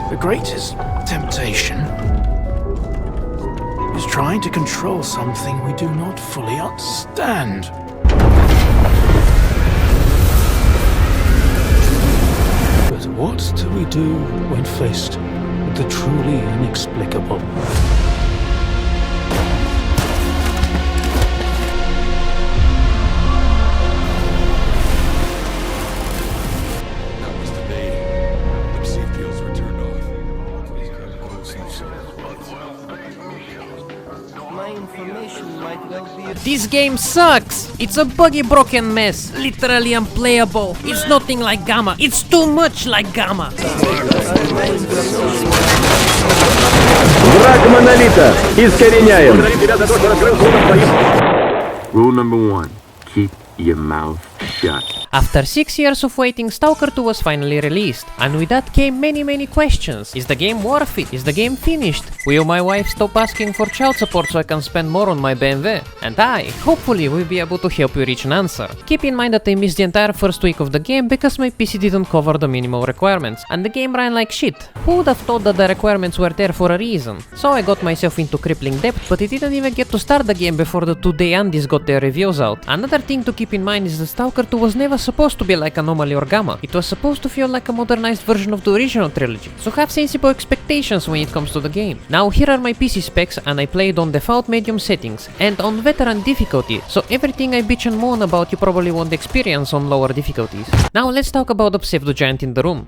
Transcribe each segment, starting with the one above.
The greatest temptation is trying to control something we do not fully understand. But what do we do when faced with the truly inexplicable? This game sucks! It's a buggy broken mess, literally unplayable. It's nothing like Gamma, it's too much like Gamma. Враг Монолита! Искореняем! Rule number 1. Keep your mouth shut. After 6 years of waiting, Stalker 2 was finally released, and with that came many questions. Is the game worth it? Is the game finished? Will my wife stop asking for child support so I can spend more on my BMW? And I, hopefully, will be able to help you reach an answer. Keep in mind that I missed the entire first week of the game because my PC didn't cover the minimal requirements, and the game ran like shit. Who would have thought that the requirements were there for a reason? So I got myself into crippling debt, but I didn't even get to start the game before the 2-day Andes got their reviews out. Another thing to keep in mind is that Stalker 2 was never supposed to be like Anomaly or Gamma. It was supposed to feel like a modernized version of the original trilogy, so have sensible expectations when it comes to the game. Now here are my PC specs, and I played on default medium settings and on veteran difficulty, so everything I bitch and moan about you probably won't experience on lower difficulties. Now let's talk about the pseudo giant in the room.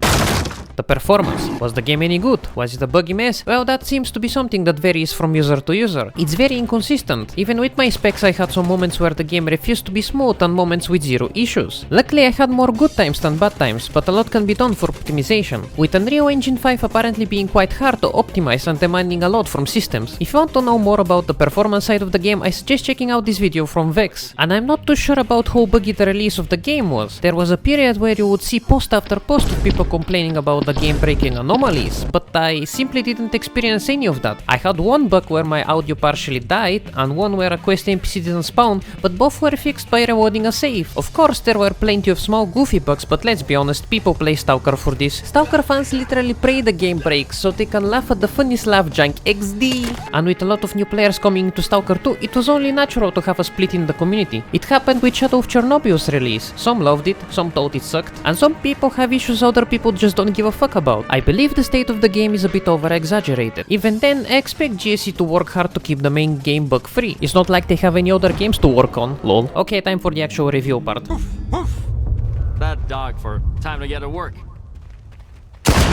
The performance. Was the game any good? Was it a buggy mess? Well, that seems to be something that varies from user to user. It's very inconsistent. Even with my specs, I had some moments where the game refused to be smooth and moments with zero issues. Luckily, I had more good times than bad times, but a lot can be done for optimization. With Unreal Engine 5 apparently being quite hard to optimize and demanding a lot from systems. If you want to know more about the performance side of the game, I suggest checking out this video from Vex. And I'm not too sure about how buggy the release of the game was. There was a period where you would see post after post of people complaining about the game breaking anomalies, but I simply didn't experience any of that. I had one bug where my audio partially died, and one where a quest NPC didn't spawn, but both were fixed by rewarding a save. Of course, there were plenty of small goofy bugs, but let's be honest, people play Stalker for this. Stalker fans literally pray the game breaks so they can laugh at the funny slavjank XD. And with a lot of new players coming into Stalker 2, it was only natural to have a split in the community. It happened with Heart of Chornobyl's release. Some loved it, some thought it sucked, and some people have issues other people just don't give a fuck about. I believe the state of the game is a bit over-exaggerated. Even then, I expect GSC to work hard to keep the main game bug-free. It's not like they have any other games to work on, lol. Okay, time for the actual review part. That dog for time to get to work.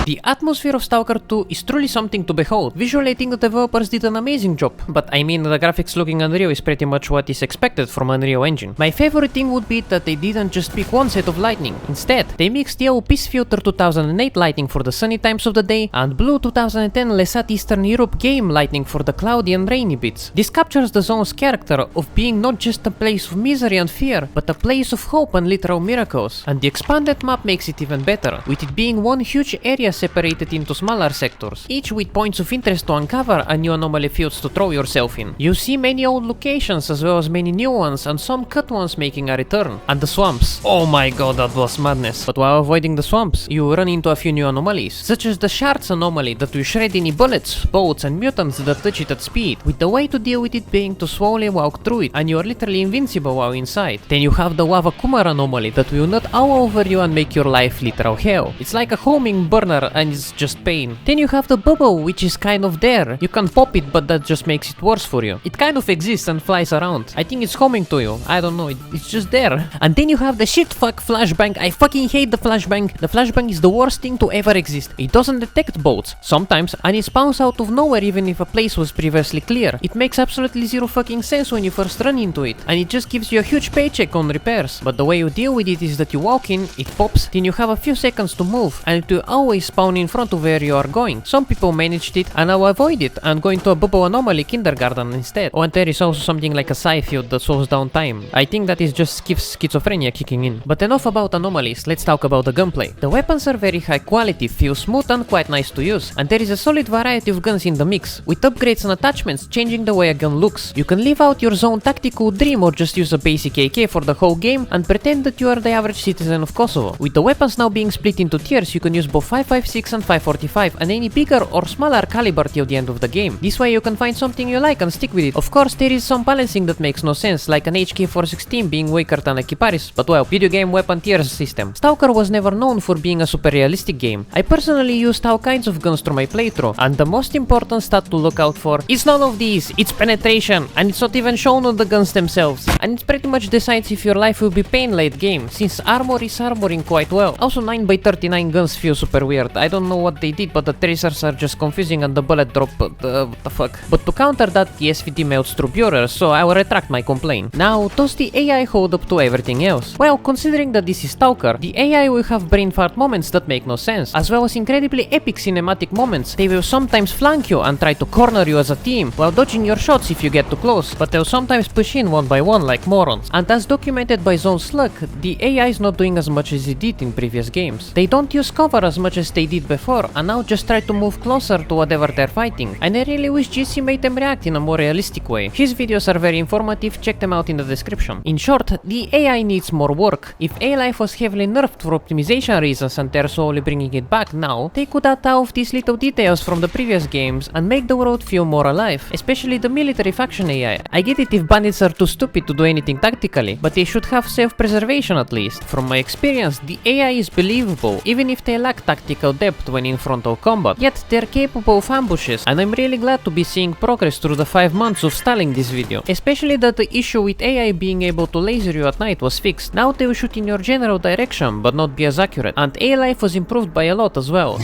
The atmosphere of Stalker 2 is truly something to behold. Visually, I think the developers did an amazing job, but I mean, the graphics looking unreal is pretty much what is expected from Unreal Engine. My favorite thing would be that they didn't just pick one set of lighting. Instead, they mixed yellow Peace Filter 2008 lighting for the sunny times of the day and blue 2010 Lesat Eastern Europe game lighting for the cloudy and rainy bits. This captures the zone's character of being not just a place of misery and fear, but a place of hope and literal miracles. And the expanded map makes it even better, with it being one huge area separated into smaller sectors, each with points of interest to uncover and new anomaly fields to throw yourself in. You see many old locations as well as many new ones, and some cut ones making a return. And the swamps. Oh my god, that was madness. But while avoiding the swamps, you run into a few new anomalies, such as the shards anomaly that will shred any bullets, boats and mutants that touch it at speed, with the way to deal with it being to slowly walk through it, and you are literally invincible while inside. Then you have the Lava Kumar anomaly that will nut all over you and make your life literal hell. It's like a homing burner and it's just pain. Then you have the bubble, which is kind of there. You can pop it, but that just makes it worse for you. It kind of exists and flies around. I think it's coming to you. I don't know, it's just there. And then you have the shit fuck flashbang. I fucking hate the flashbang. The flashbang is the worst thing to ever exist. It doesn't detect boats sometimes, and it spawns out of nowhere even if a place was previously clear. It makes absolutely zero fucking sense when you first run into it, and it just gives you a huge paycheck on repairs. But the way you deal with it is that you walk in, it pops, then you have a few seconds to move, and it will always spawn in front of where you are going. Some people managed it, and I'll avoid it and go into a bubble anomaly kindergarten instead. Oh, and there is also something like a sci field that slows down time. I think that is just schizophrenia kicking in. But enough about anomalies, let's talk about the gunplay. The weapons are very high quality, feel smooth and quite nice to use, and there is a solid variety of guns in the mix, with upgrades and attachments changing the way a gun looks. You can live out your zone tactical dream or just use a basic AK for the whole game and pretend that you are the average citizen of Kosovo. With the weapons now being split into tiers, you can use both 5.56 5.56 and 5.45 and any bigger or smaller caliber till the end of the game. This way you can find something you like and stick with it. Of course there is some balancing that makes no sense, like an HK416 being weaker than a Kiparis, but well, video game weapon tiers system. Stalker was never known for being a super realistic game. I personally used all kinds of guns through my playthrough, and the most important stat to look out for is none of these, it's penetration, and it's not even shown on the guns themselves, and it pretty much decides if your life will be pain late game, since armor is armoring quite well. Also 9x39 guns feel super weird, I don't know what they did, but the tracers are just confusing and the bullet drop, what the fuck. But to counter that, the SVT melts through Bureau, so I will retract my complaint. Now, does the AI hold up to everything else? Well, considering that this is Stalker, the AI will have brain fart moments that make no sense, as well as incredibly epic cinematic moments. They will sometimes flank you and try to corner you as a team, while dodging your shots if you get too close, but they'll sometimes push in one by one like morons. And as documented by Zone Slug, the AI is not doing as much as it did in previous games. They don't use cover as much as they did before, and now just try to move closer to whatever they're fighting. And I really wish GC made them react in a more realistic way. His videos are very informative, check them out in the description. In short, the AI needs more work. If A-Life was heavily nerfed for optimization reasons and they're slowly bringing it back now, they could add all of these little details from the previous games and make the world feel more alive, especially the military faction AI. I get it if bandits are too stupid to do anything tactically, but they should have self-preservation at least. From my experience, the AI is believable, even if they lack tactical depth when in frontal combat, yet they're capable of ambushes, and I'm really glad to be seeing progress through the 5 months of stalling this video, especially that the issue with AI being able to laser you at night was fixed. Now they will shoot in your general direction, but not be as accurate, and A-Life was improved by a lot as well.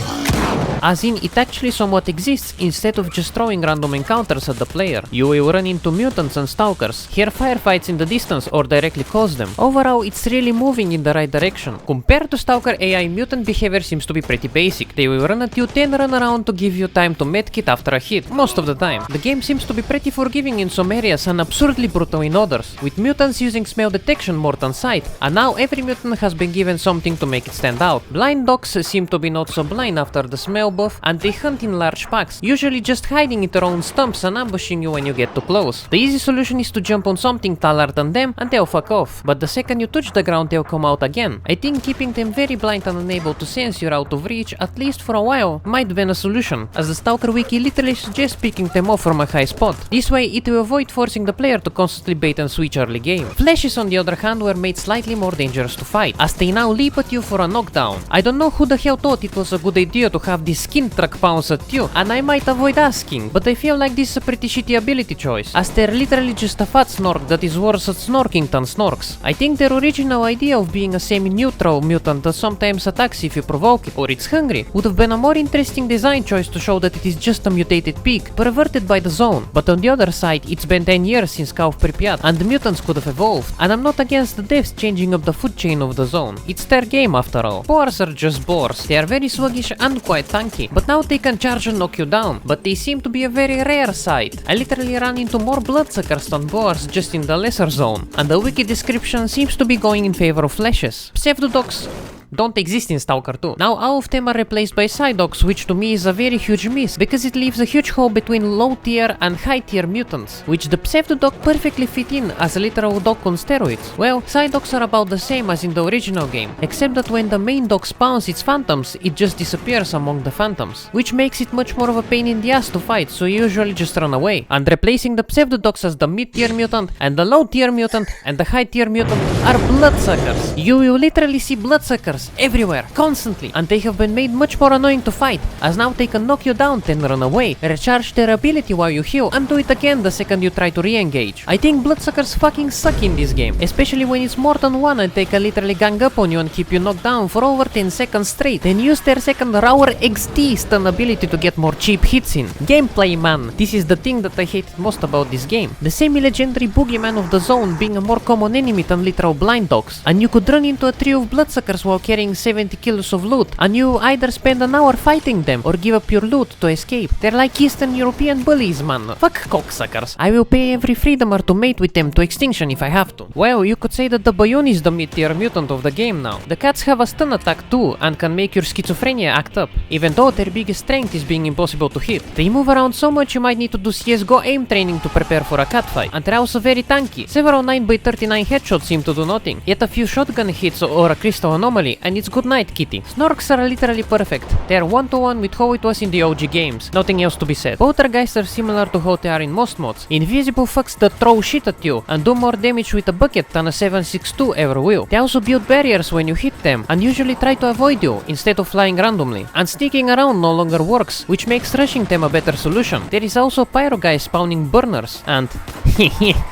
As in, it actually somewhat exists instead of just throwing random encounters at the player. You will run into mutants and stalkers, hear firefights in the distance or directly cause them. Overall, it's really moving in the right direction. Compared to Stalker AI, mutant behavior seems to be pretty basic. They will run at you, then run around to give you time to medkit after a hit, most of the time. The game seems to be pretty forgiving in some areas and absurdly brutal in others, with mutants using smell detection more than sight, and now every mutant has been given something to make it stand out. Blind dogs seem to be not so blind after the smell buff, and they hunt in large packs, usually just hiding in their own stumps and ambushing you when you get too close. The easy solution is to jump on something taller than them and they'll fuck off, but the second you touch the ground they'll come out again. I think keeping them very blind and unable to sense you're out of reach, at least for a while, might be a solution, as the Stalker wiki literally suggests picking them off from a high spot. This way it will avoid forcing the player to constantly bait and switch early game. Flashes on the other hand were made slightly more dangerous to fight, as they now leap at you for a knockdown. I don't know who the hell thought it was a good idea to have this skin truck pounce at you, and I might avoid asking, but I feel like this is a pretty shitty ability choice, as they're literally just a fat snork that is worse at snorking than snorks. I think their original idea of being a semi-neutral mutant that sometimes attacks if you provoke it or it's hungry would have been a more interesting design choice to show that it is just a mutated pig, perverted by the zone. But on the other side, it's been 10 years since Call of Pripyat, and the mutants could have evolved, and I'm not against the devs changing up the food chain of the zone. It's their game after all. Boars are just boars. They are very sluggish and quite tanky, but now they can charge and knock you down, but they seem to be a very rare sight. I literally ran into more bloodsuckers than boars just in the lesser zone, and the wiki description seems to be going in favor of flashes. Pseudodogs don't exist in Stalker 2. Now all of them are replaced by side dogs, which to me is a very huge miss, because it leaves a huge hole between low tier and high tier mutants, which the pseudo-dog perfectly fit in as a literal dog on steroids. Well, side dogs are about the same as in the original game, except that when the main dog spawns its phantoms, it just disappears among the phantoms, which makes it much more of a pain in the ass to fight, so you usually just run away. And replacing the pseudo-dogs as the mid-tier mutant and the low-tier mutant and the high-tier mutant are bloodsuckers. You will literally see bloodsuckers everywhere, constantly, and they have been made much more annoying to fight, as now they can knock you down, then run away, recharge their ability while you heal, and do it again the second you try to re-engage. I think bloodsuckers fucking suck in this game, especially when it's more than one and they can literally gang up on you and keep you knocked down for over 10 seconds straight, then use their second Rower XD stun ability to get more cheap hits in. Gameplay, man, this is the thing that I hated most about this game. The semi-legendary boogeyman of the zone being a more common enemy than literal blind dogs, and you could run into a trio of bloodsuckers while carrying 70 kilos of loot, and you either spend an hour fighting them or give up your loot to escape. They're like Eastern European bullies, man. Fuck cocksuckers. I will pay every freedomer to mate with them to extinction if I have to. Well, you could say that the Bayon is the mid-tier mutant of the game now. The cats have a stun attack too, and can make your schizophrenia act up, even though their biggest strength is being impossible to hit. They move around so much you might need to do CSGO aim training to prepare for a cat fight, and they're also very tanky. Several 9x39 headshots seem to do nothing, yet a few shotgun hits or a crystal anomaly day and it's good night, kitty. Snorks are literally perfect. They are one-to-one with how it was in the OG games. Nothing else to be said. Poltergeists are similar to how they are in most mods. Invisible fucks that throw shit at you and do more damage with a bucket than a 7.62 ever will. They also build barriers when you hit them and usually try to avoid you instead of flying randomly. And sneaking around no longer works, which makes rushing them a better solution. There is also pyro guys spawning burners and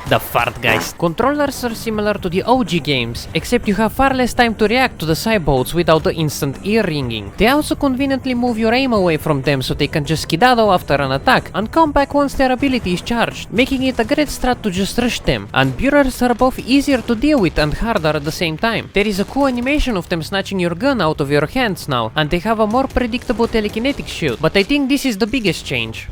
the fart guys. Controllers are similar to the OG games, except you have far less time to react to the cybolts without the instant ear ringing. They also conveniently move your aim away from them so they can just skedaddle after an attack and come back once their ability is charged, making it a great strat to just rush them. And mirrors are both easier to deal with and harder at the same time. There is a cool animation of them snatching your gun out of your hands now, and they have a more predictable telekinetic shield, but I think this is the biggest change.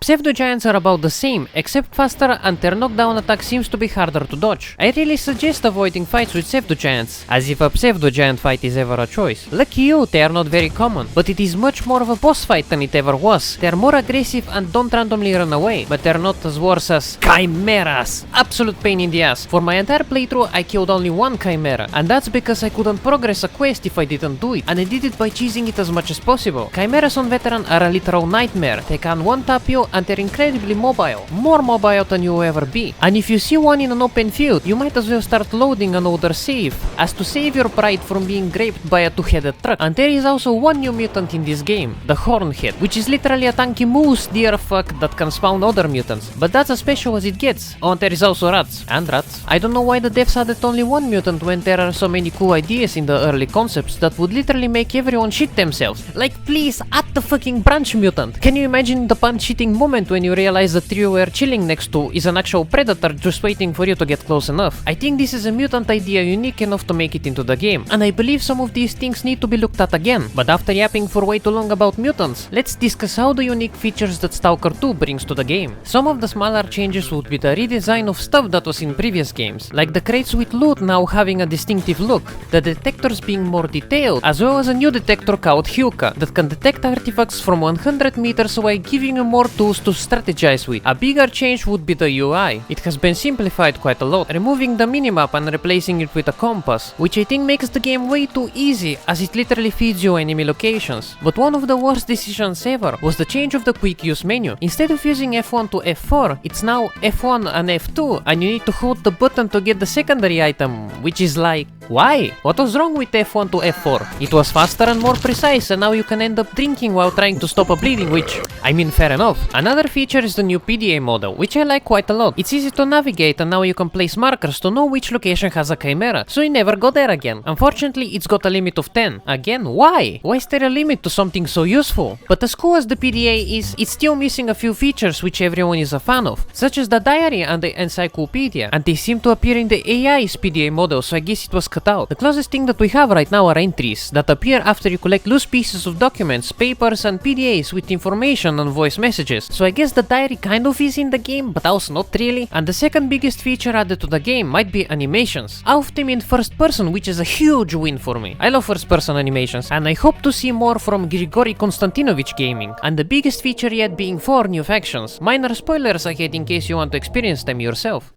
Pseudo-giants are about the same, except faster, and their knockdown attack seems to be harder to dodge. I really suggest avoiding fights with pseudo-giants, as if a pseudo-giant fight is ever a choice. Lucky you, they are not very common, but it is much more of a boss fight than it ever was. They are more aggressive and don't randomly run away, but they are not as worse as chimeras. Absolute pain in the ass. For my entire playthrough, I killed only one chimera, and that's because I couldn't progress a quest if I didn't do it, and I did it by cheesing it as much as possible. Chimeras on veteran are a literal nightmare. They can one-tap you and they're incredibly mobile, more mobile than you will ever be. And if you see one in an open field, you might as well start loading an older save, as to save your pride from being raped by a two-headed truck. And there is also one new mutant in this game, the Hornhead, which is literally a tanky moose deer fuck that can spawn other mutants, but that's as special as it gets. Oh, and there is also rats, and rats. I don't know why the devs added only one mutant when there are so many cool ideas in the early concepts that would literally make everyone shit themselves. Like, please add the fucking branch mutant. Can you imagine the punch-hitting moment when you realize the tree you were chilling next to is an actual predator just waiting for you to get close enough? I think this is a mutant idea unique enough to make it into the game, and I believe some of these things need to be looked at again. But after yapping for way too long about mutants, let's discuss how the unique features that Stalker 2 brings to the game. Some of the smaller changes would be the redesign of stuff that was in previous games, like the crates with loot now having a distinctive look, the detectors being more detailed, as well as a new detector called Hyuka that can detect artifacts from 100 meters away, giving you more tools to strategize with. A bigger change would be the UI. It has been simplified quite a lot, removing the minimap and replacing it with a compass, which I think makes the game way too easy, as it literally feeds you enemy locations. But one of the worst decisions ever was the change of the quick use menu. Instead of using F1 to F4, it's now F1 and F2, and you need to hold the button to get the secondary item, which is like, why? What was wrong with F1 to F4? It was faster and more precise, and now you can end up drinking while trying to stop a bleeding, which, I mean, fair enough. Another feature is the new PDA model, which I like quite a lot. It's easy to navigate, and now you can place markers to know which location has a chimera, so you never go there again. Unfortunately, it's got a limit of 10. Again, why? Why is there a limit to something so useful? But as cool as the PDA is, it's still missing a few features which everyone is a fan of, such as the diary and the encyclopedia, and they seem to appear in the AI's PDA model, so I guess it was cut out. The closest thing that we have right now are entries that appear after you collect loose pieces of documents, papers, and PDAs with information and voice messages, so I guess the diary kind of is in the game, but also not really. And the second biggest feature added to the game might be animations. Half of them in first person, which is a huge win for me. I love first person animations, and I hope to see more from Grigori Konstantinovich Gaming. And the biggest feature yet being 4 new factions. Minor spoilers ahead in case you want to experience them yourself.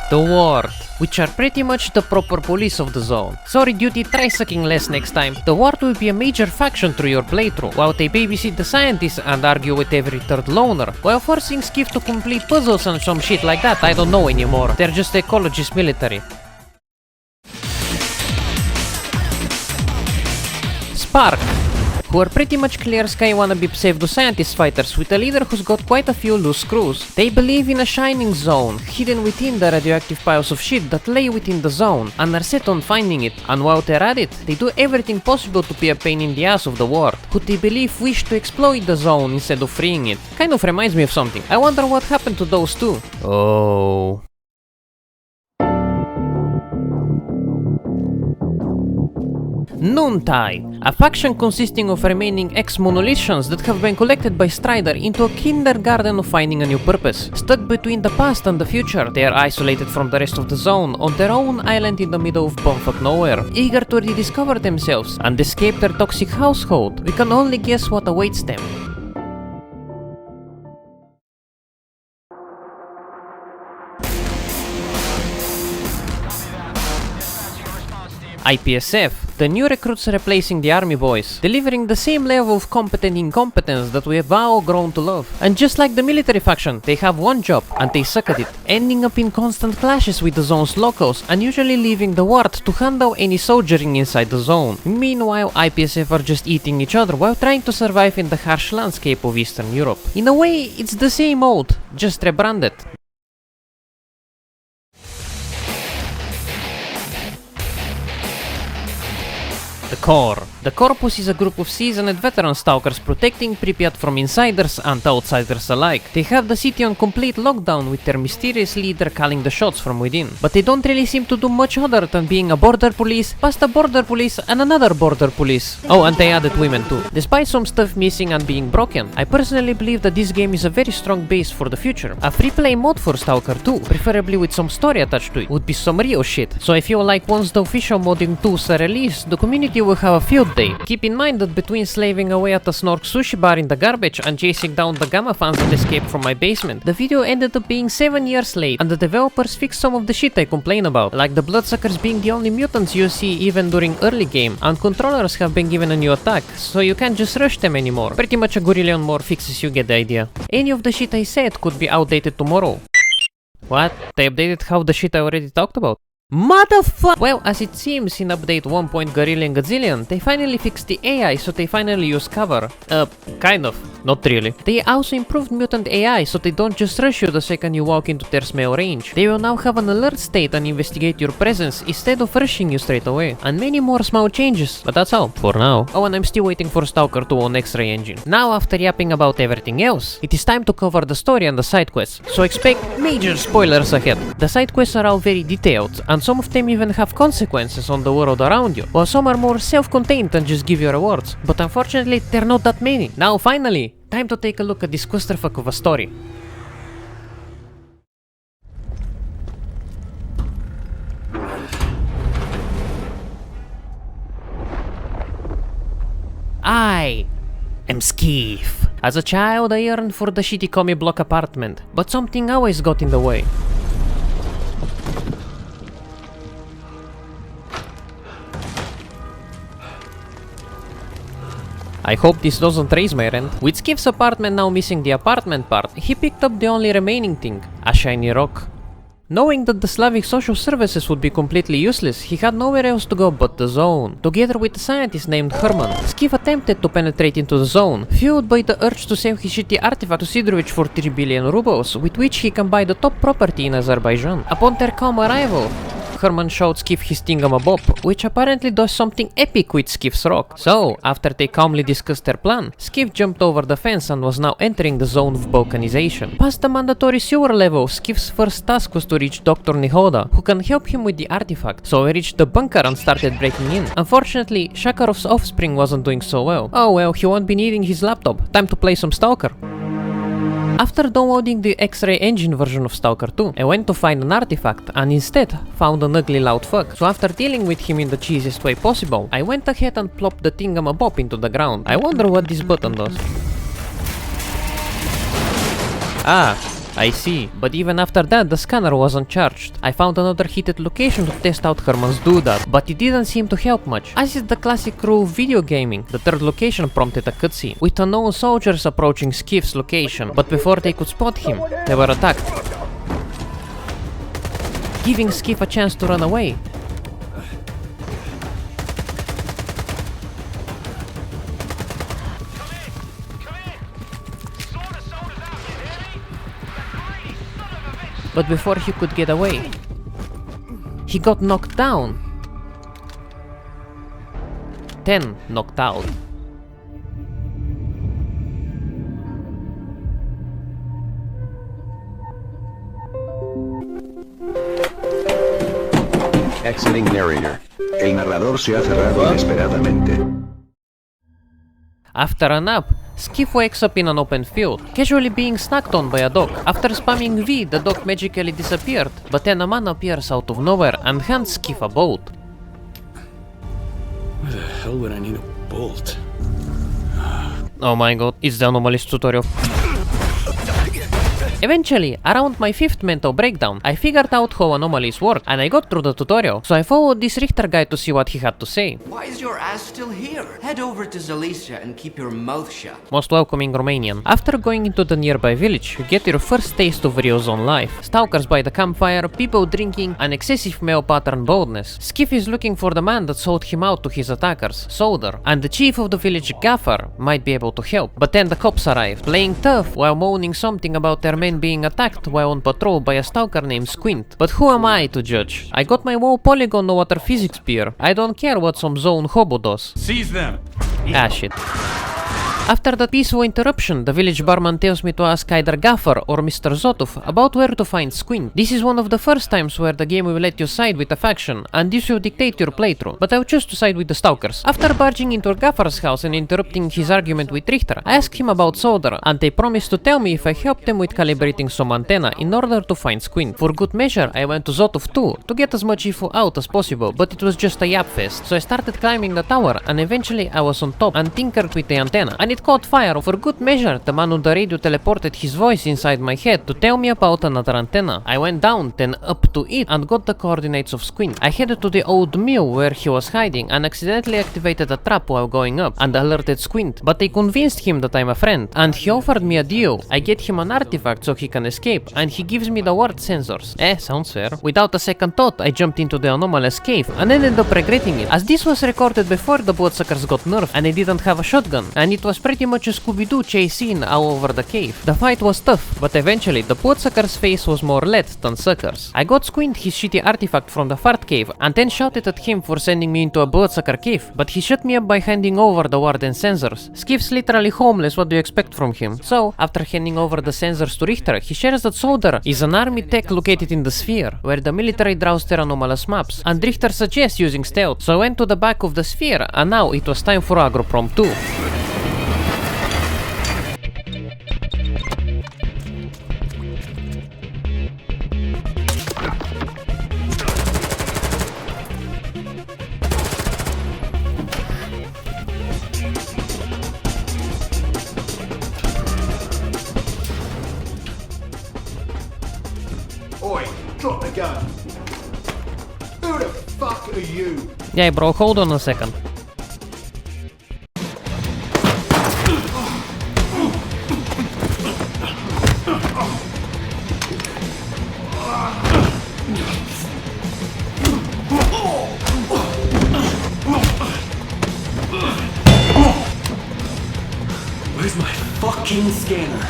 The Ward, which are pretty much the proper police of the zone. Sorry duty, try sucking less next time. The Ward will be a major faction through your playthrough, while they babysit the scientists and argue with every third loner, while forcing Skiff to complete puzzles and some shit like that. I don't know anymore. They're just ecologist military. Spark, who are pretty much clear sky wannabe pseudo-scientist fighters with a leader who's got quite a few loose screws. They believe in a shining zone, hidden within the radioactive piles of shit that lay within the zone, and are set on finding it. And while they're at it, they do everything possible to be a pain in the ass of the Ward, who they believe wish to exploit the zone instead of freeing it. Kind of reminds me of something. I wonder what happened to those two. Oh. Noontide, a faction consisting of remaining ex-monolithians that have been collected by Strider into a kindergarten of finding a new purpose. Stuck between the past and the future, they are isolated from the rest of the zone on their own island in the middle of bumfuck nowhere, eager to rediscover themselves and escape their toxic household. We can only guess what awaits them. IPSF, the new recruits replacing the army boys, delivering the same level of competent incompetence that we have all grown to love. And just like the military faction, they have one job, and they suck at it, ending up in constant clashes with the zone's locals, and usually leaving the ward to handle any soldiering inside the zone. Meanwhile, IPSF are just eating each other while trying to survive in the harsh landscape of Eastern Europe. In a way, it's the same old, just rebranded. The Core. The Corpus is a group of seasoned veteran stalkers protecting Pripyat from insiders and outsiders alike. They have the city on complete lockdown with their mysterious leader calling the shots from within. But they don't really seem to do much other than being a border police, past a border police and another border police. Oh, and they added women too. Despite some stuff missing and being broken, I personally believe that this game is a very strong base for the future. A free play mod for Stalker 2, preferably with some story attached to it, would be some real shit. So I feel like once the official modding tools are released, the community will have a field day. Keep in mind that between slaving away at a Snork sushi bar in the garbage and chasing down the Gamma fans that escaped from my basement, the video ended up being 7 years late, and the developers fixed some of the shit I complain about, like the bloodsuckers being the only mutants you see even during early game, and controllers have been given a new attack, so you can't just rush them anymore. Pretty much a Grueling more fixes, you get the idea. Any of the shit I said could be outdated tomorrow. What? They updated how the shit I already talked about? Motherfuck! Well, as it seems in update 1.Grueling Gazillion, they finally fixed the AI, so they finally use cover. Kind of. Not really. They also improved mutant AI, so they don't just rush you the second you walk into their smell range. They will now have an alert state and investigate your presence instead of rushing you straight away. And many more small changes, but that's all. For now. Oh, and I'm still waiting for Stalker 2 on X-Ray Engine. Now, after yapping about everything else, it is time to cover the story and the side quests, so expect major spoilers ahead. The side quests are all very detailed, and some of them even have consequences on the world around you, while some are more self-contained and just give you rewards. But unfortunately, there are not that many. Now finally, time to take a look at this clusterfuck of a story. I am Skeef. As a child, I yearned for the shitty commie block apartment, but something always got in the way. I hope this doesn't raise my rent. With Skeef's apartment now missing the apartment part, he picked up the only remaining thing, a shiny rock. Knowing that the Slavic social services would be completely useless, he had nowhere else to go but the zone. Together with a scientist named Herman, Skeef attempted to penetrate into the zone, fueled by the urge to sell his shitty artifact to Sidrovich for 3 billion rubles, with which he can buy the top property in Azerbaijan. Upon their calm arrival, Herman showed Skeef his thingamabob, which apparently does something epic with Skeef's rock. So, after they calmly discussed their plan, Skeef jumped over the fence and was now entering the zone of balkanization. Past the mandatory sewer level, Skeef's first task was to reach Dr. Nihoda, who can help him with the artifact, so he reached the bunker and started breaking in. Unfortunately, Shakarov's offspring wasn't doing so well. Oh well, he won't be needing his laptop. Time to play some Stalker. After downloading the X-Ray Engine version of Stalker 2, I went to find an artifact and instead found an ugly loud fuck. So after dealing with him in the cheesiest way possible, I went ahead and plopped the thingamabob into the ground. I wonder what this button does. Ah, I see. But even after that, the scanner wasn't charged. I found another heated location to test out Herman's doodah, but it didn't seem to help much. As is the classic rule of video gaming, the third location prompted a cutscene, with unknown soldiers approaching Skeef's location, but before they could spot him, they were attacked, giving Skeef a chance to run away. But before he could get away, he got knocked down. 10 knocked out. Exiting narrator. El narrador se ha cerrado inesperadamente. After a nap, Skeef wakes up in an open field, casually being snacked on by a dog. After spamming V, the dog magically disappeared, but then a man appears out of nowhere and hands Skeef a bolt. Why the hell would I need a bolt? Oh my god, it's the Anomalies tutorial. Eventually, around my 5th mental breakdown, I figured out how anomalies work and I got through the tutorial, so I followed this Richter guy to see what he had to say. Why is your ass still here? Head over to Zalicia and keep your mouth shut. Most welcoming Romanian. After going into the nearby village, you get your first taste of real zone life. Stalkers by the campfire, people drinking, an excessive male pattern boldness. Skiff is looking for the man that sold him out to his attackers, Solder, and the chief of the village, Gaffer, might be able to help. But then the cops arrive, playing tough while moaning something about their men being attacked while on patrol by a stalker named Squint. But who am I to judge? I got my whole polygon no water physics beer. I don't care what some zone hobo does. Seize them! Ah shit. After that peaceful interruption, the village barman tells me to ask either Gaffer or Mr. Zotov about where to find Squint. This is one of the first times where the game will let you side with a faction, and this will dictate your playthrough, but I'll choose to side with the Stalkers. After barging into Gaffer's house and interrupting his argument with Richter, I ask him about Solder, and they promise to tell me if I help them with calibrating some antenna in order to find Squint. For good measure, I went to Zotov too, to get as much info out as possible, but it was just a yap fest, so I started climbing the tower, and eventually I was on top and tinkered with the antenna, and it caught fire. For good measure, the man on the radio teleported his voice inside my head to tell me about another antenna. I went down, then up to it, and got the coordinates of Squint. I headed to the old mill where he was hiding and accidentally activated a trap while going up and alerted Squint, but I convinced him that I'm a friend, and he offered me a deal. I get him an artifact so he can escape, and he gives me the ward sensors. Sounds fair. Without a second thought, I jumped into the Anomalies cave and ended up regretting it, as this was recorded before the bloodsuckers got nerfed and I didn't have a shotgun, and it was pretty much a Scooby-Doo chase scene all over the cave. The fight was tough, but eventually the bloodsucker's face was more lead than suckers. I got Squint his shitty artifact from the fart cave and then shouted at him for sending me into a bloodsucker cave, but he shut me up by handing over the warden sensors. Skiff's literally homeless, what do you expect from him? So, after handing over the sensors to Richter, he shares that Solder is an army tech located in the sphere, where the military draws their anomalous maps, and Richter suggests using stealth, so I went to the back of the sphere, and now it was time for Agroprom 2. Oi, drop the gun. Who the fuck are you? Yeah, bro, hold on a second. Where's my fucking scanner?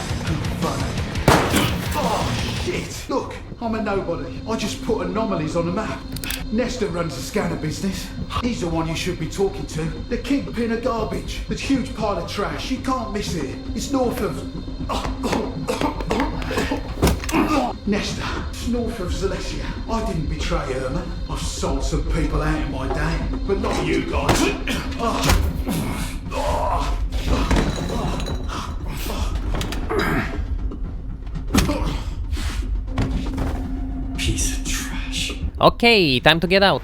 Oh, shit! Look, I'm a nobody. I just put Anomalies on the map. Nesta runs the scanner business. He's the one you should be talking to. The kingpin of garbage. The huge pile of trash. You can't miss it. It's north of... Nesta. It's north of Zalicia. I didn't betray Herman. I've sold some people out in my day. But not you guys. Piece of trash. Okay, time to get out.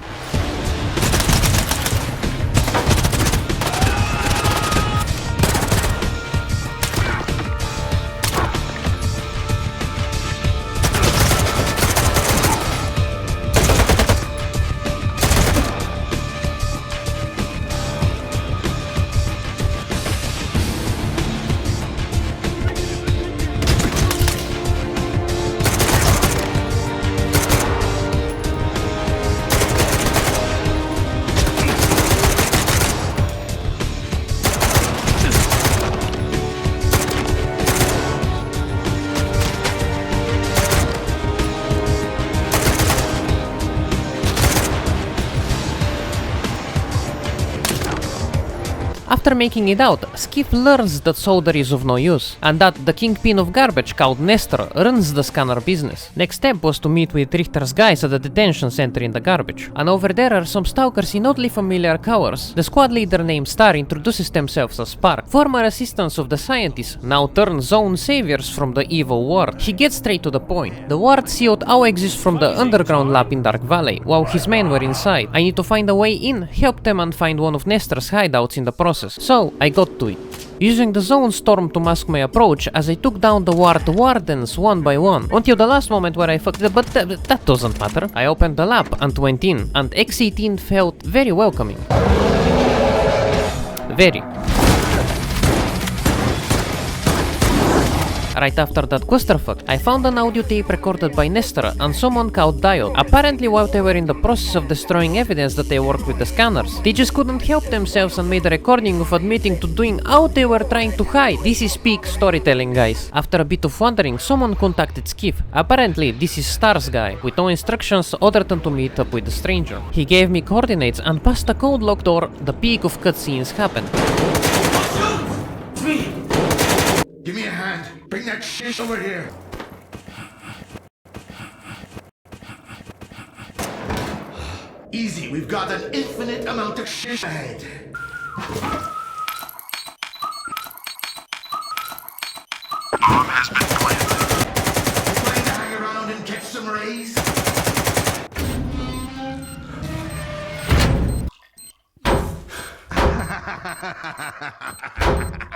After making it out, Skiff learns that Solder is of no use, and that the kingpin of garbage called Nestor runs the scanner business. Next step was to meet with Richter's guys at the detention center in the garbage, and over there are some stalkers in oddly familiar colors. The squad leader named Star introduces themselves as Spark, former assistants of the scientists, now turned zone saviors from the evil ward. He gets straight to the point. The ward sealed all exits from the underground lab in Dark Valley, while his men were inside. I need to find a way in, help them and find one of Nestor's hideouts in the process. process, so I got to it. Using the zone storm to mask my approach as I took down the wardens one by one, until the last moment where I fucked, but that doesn't matter. I opened the lab and went in, and X18 felt very welcoming. Very. Right after that clusterfuck, I found an audio tape recorded by Nestor and someone called Diode. Apparently while they were in the process of destroying evidence that they worked with the scanners, they just couldn't help themselves and made a recording of admitting to doing all they were trying to hide. This is peak storytelling, guys. After a bit of wondering, someone contacted Skiff. Apparently this is Star's guy, with no instructions other than to meet up with the stranger. He gave me coordinates and past the code lock door, the peak of cutscenes happened. Give me a hand. Bring that shit over here. Easy, we've got an infinite amount of shit ahead. Bomb has been planted. Going to hang around and catch some rays?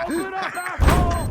Open up, asshole!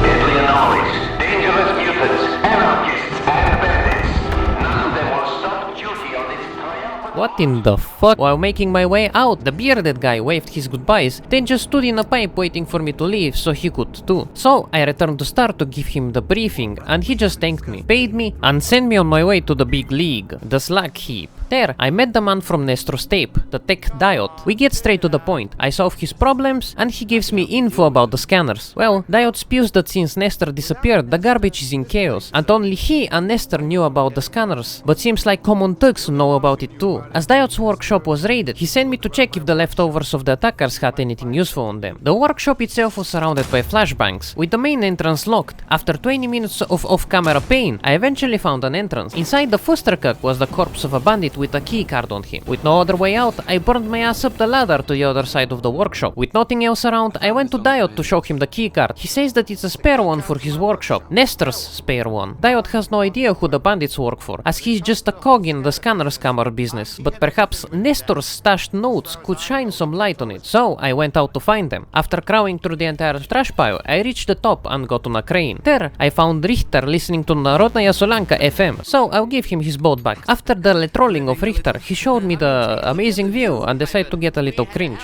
Deadly anomalies, dangerous mutants, anarchists, and bandits. None of them will stop duty on this triumphant... What in the fuck? While making my way out, the bearded guy waved his goodbyes, then just stood in a pipe waiting for me to leave so he could too. So I returned to Star to give him the briefing, and he just thanked me, paid me, and sent me on my way to the big league, the slag heap. There, I met the man from Nestor's tape, the tech Diode. We get straight to the point. I solve his problems, and he gives me info about the scanners. Well, Diode spews that since Nestor disappeared, the garbage is in chaos, and only he and Nestor knew about the scanners. But seems like common thugs know about it too. As Diode's workshop was raided, he sent me to check if the leftovers of the attackers had anything useful on them. The workshop itself was surrounded by flashbangs, with the main entrance locked. After 20 minutes of off-camera pain, I eventually found an entrance. Inside the Fusterkak was the corpse of a bandit with a key card on him. With no other way out, I burned my ass up the ladder to the other side of the workshop. With nothing else around, I went to Diode to show him the key card. He says that it's a spare one for his workshop. Nestor's spare one. Diode has no idea who the bandits work for, as he's just a cog in the scanner scammer business, but perhaps Nestor's stashed notes could shine some light on it, so I went out to find them. After crawling through the entire trash pile, I reached the top and got on a crane. There, I found Richter listening to Narodnaya Solanka FM, so I'll give him his boat back. After the trolling of Richter, he showed me the amazing view and decided to get a little cringe.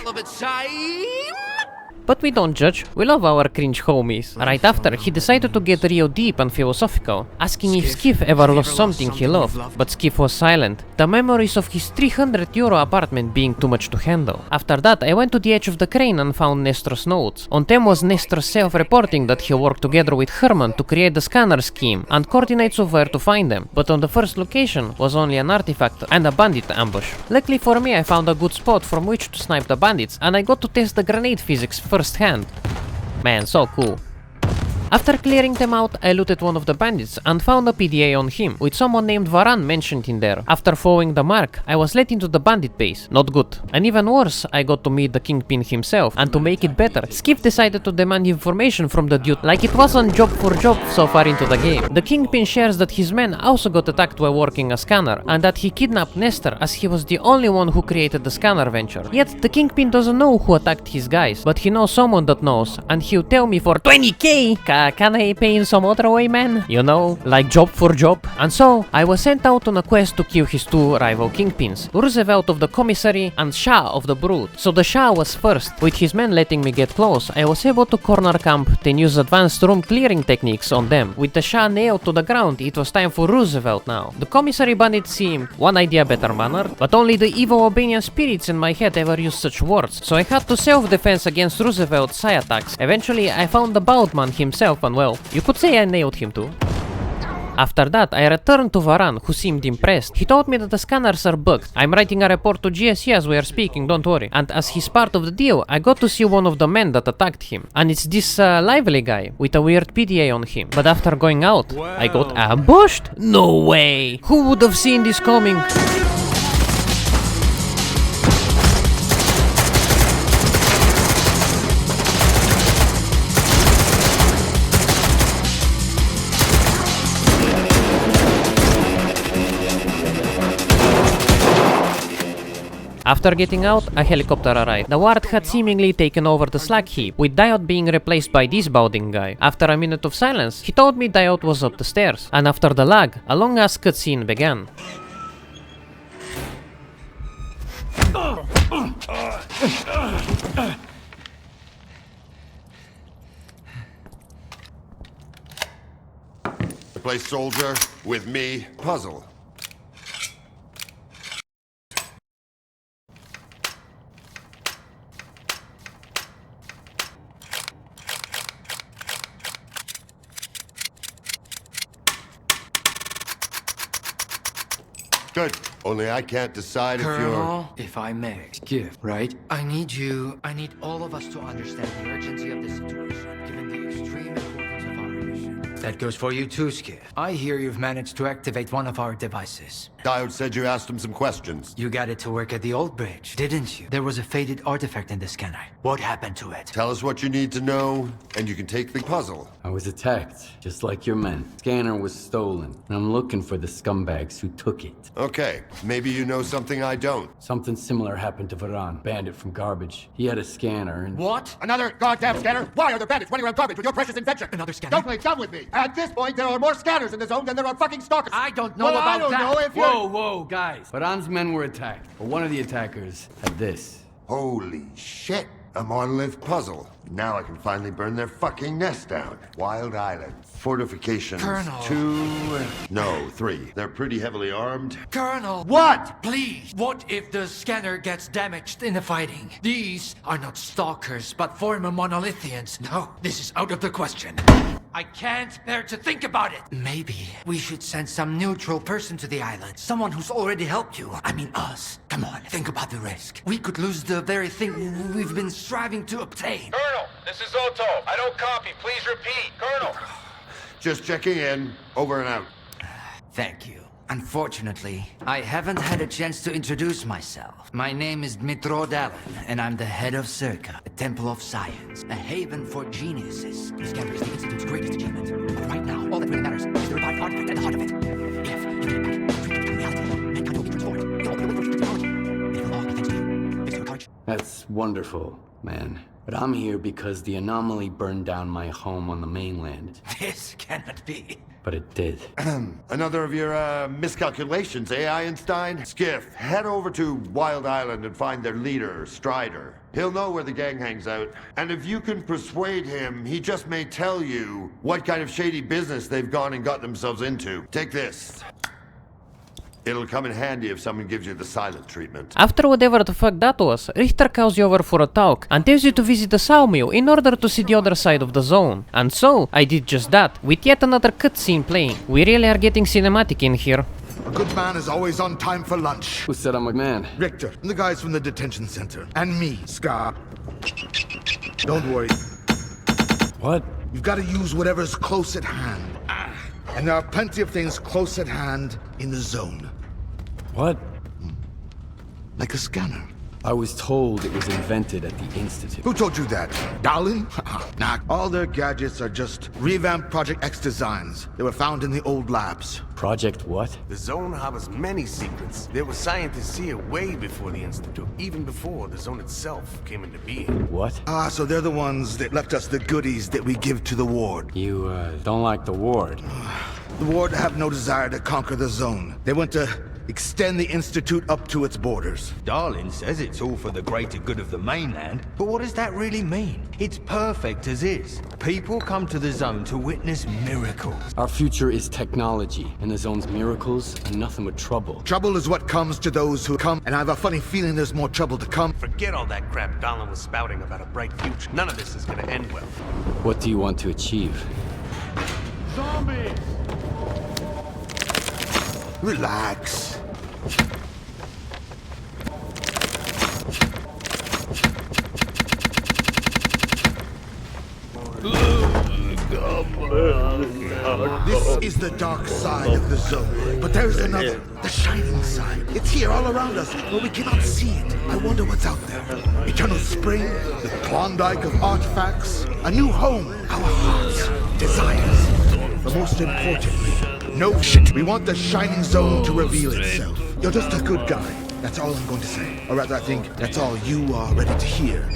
But we don't judge, we love our cringe homies. Right after, he decided to get real deep and philosophical, asking if Skiff ever lost something he loved, but Skiff was silent. The memories of his €300 apartment being too much to handle. After that, I went to the edge of the crane and found Nestor's notes. On them was Nestor self-reporting that he worked together with Herman to create the scanner scheme, and coordinates of where to find them, but on the first location was only an artifact and a bandit ambush. Luckily for me, I found a good spot from which to snipe the bandits, and I got to test the grenade physics firsthand. Man, so cool. After clearing them out, I looted one of the bandits and found a PDA on him, with someone named Varan mentioned in there. After following the mark, I was led into the bandit base. Not good. And even worse, I got to meet the Kingpin himself, and to make it better, Skiff decided to demand information from the dude like it wasn't job for job so far into the game. The Kingpin shares that his men also got attacked while working a scanner, and that he kidnapped Nestor as he was the only one who created the scanner venture. Yet, the Kingpin doesn't know who attacked his guys, but he knows someone that knows, and he'll tell me for 20k! Can I pay in some other way, man? You know, like job for job? And so, I was sent out on a quest to kill his two rival Kingpins, Roosevelt of the Commissary and Shah of the Brood. So the Shah was first. With his men letting me get close, I was able to corner camp, then use advanced room clearing techniques on them. With the Shah nailed to the ground, it was time for Roosevelt now. The Commissary bandit seemed one idea better manner, but only the evil Albanian spirits in my head ever used such words, so I had to self-defense against Roosevelt's psi attacks. Eventually, I found the Baldman himself, and well, you could say I nailed him too. After that, I returned to Varan, who seemed impressed. He told me that the scanners are bugged. I'm writing a report to GSE as we are speaking, don't worry. And as he's part of the deal, I got to see one of the men that attacked him. And it's this lively guy, with a weird PDA on him. But after going out, I got ambushed? No way! Who would have seen this coming? After getting out, a helicopter arrived. The ward had seemingly taken over the slag heap, with Diode being replaced by this balding guy. After a minute of silence, he told me Diode was up the stairs, and after the lag, a long-ass cutscene began. Play soldier with me. Puzzle. Good. Only I can't decide Colonel, if I may. Give, right? I need all of us to understand the urgency of the situation, given the extreme importance of our mission. That goes for you too, Skiff. I hear you've managed to activate one of our devices. Diode said you asked him some questions. You got it to work at the old bridge, didn't you? There was a faded artifact in the scanner. What happened to it? Tell us what you need to know, and you can take the puzzle. I was attacked, just like your men. Scanner was stolen, and I'm looking for the scumbags who took it. Okay, maybe you know something I don't. Something similar happened to Varan, bandit from Garbage. He had a scanner and... What? Another goddamn scanner? Why are there bandits running around Garbage with your precious invention? Another scanner? Don't play dumb with me. At this point, there are more scanners in the zone than there are fucking stalkers. I don't know well, about I don't that. know if you're... Whoa, guys. Varan's men were attacked, but one of the attackers had this. Holy shit. A monolith puzzle. Now I can finally burn their fucking nest down. Wild Island. Fortifications. Colonel. 3. They're pretty heavily armed. Colonel! What? Please! What if the scanner gets damaged in the fighting? These are not stalkers, but former monolithians. No, this is out of the question. I can't bear to think about it! Maybe we should send some neutral person to the island. Someone who's already helped you. I mean us. Come on, think about the risk. We could lose the very thing we've been striving to obtain. Colonel, this is Otto. I don't copy. Please repeat. Colonel. Just checking in. Over and out. Thank you. Unfortunately, I haven't had a chance to introduce myself. My name is Dmitro Dalin, and I'm the head of S.T.A.L.K.E.R, a temple of science, a haven for geniuses. The scanner is the Institute's greatest achievement. But right now, all that really matters is the revived artifact at the heart of it. If you get it back, treat it in reality, mankind will be transformed. It will be over technology. It will all be thanks to you. Fix your courage. That's wonderful, man. But I'm here because the anomaly burned down my home on the mainland. This cannot be. But it did. Another of your miscalculations, eh, Einstein? Skiff, head over to Wild Island and find their leader, Strider. He'll know where the gang hangs out. And if you can persuade him, he just may tell you what kind of shady business they've gone and got themselves into. Take this. It'll come in handy if someone gives you the silent treatment. After whatever the fuck that was, Richter calls you over for a talk and tells you to visit the sawmill in order to see the other side of the zone. And so, I did just that, with yet another cutscene playing. We really are getting cinematic in here. A good man is always on time for lunch. Who said I'm a man? Richter, and the guys from the detention center. And me, Scar. Don't worry. What? You've got to use whatever's close at hand. And there are plenty of things close at hand in the zone. What? Like a scanner. I was told it was invented at the Institute. Who told you that? Darling? Nah, all their gadgets are just revamped Project X designs. They were found in the old labs. Project what? The zone harbors many secrets. There were scientists here way before the Institute, even before the zone itself came into being. What? Ah, so they're the ones that left us the goodies that we give to the Ward. You, don't like the Ward? The Ward have no desire to conquer the zone. They want to extend the Institute up to its borders. Darlin says it's all for the greater good of the mainland, but what does that really mean? It's perfect as is. People come to the zone to witness miracles. Our future is technology, and the zone's miracles are nothing but trouble. Trouble is what comes to those who come, and I have a funny feeling there's more trouble to come. Forget all that crap Darlin was spouting about a bright future. None of this is gonna end well. What do you want to achieve? Zombies! Relax. This is the dark side of the zone, but there's another, the shining side. It's here all around us, but we cannot see it. I wonder what's out there. Eternal spring, the Klondike of artifacts, a new home, our hearts, desires. But most importantly, no shit. We want the shining zone to reveal itself. You're just a good guy. That's all I'm going to say. Or rather, I think that's all you are ready to hear.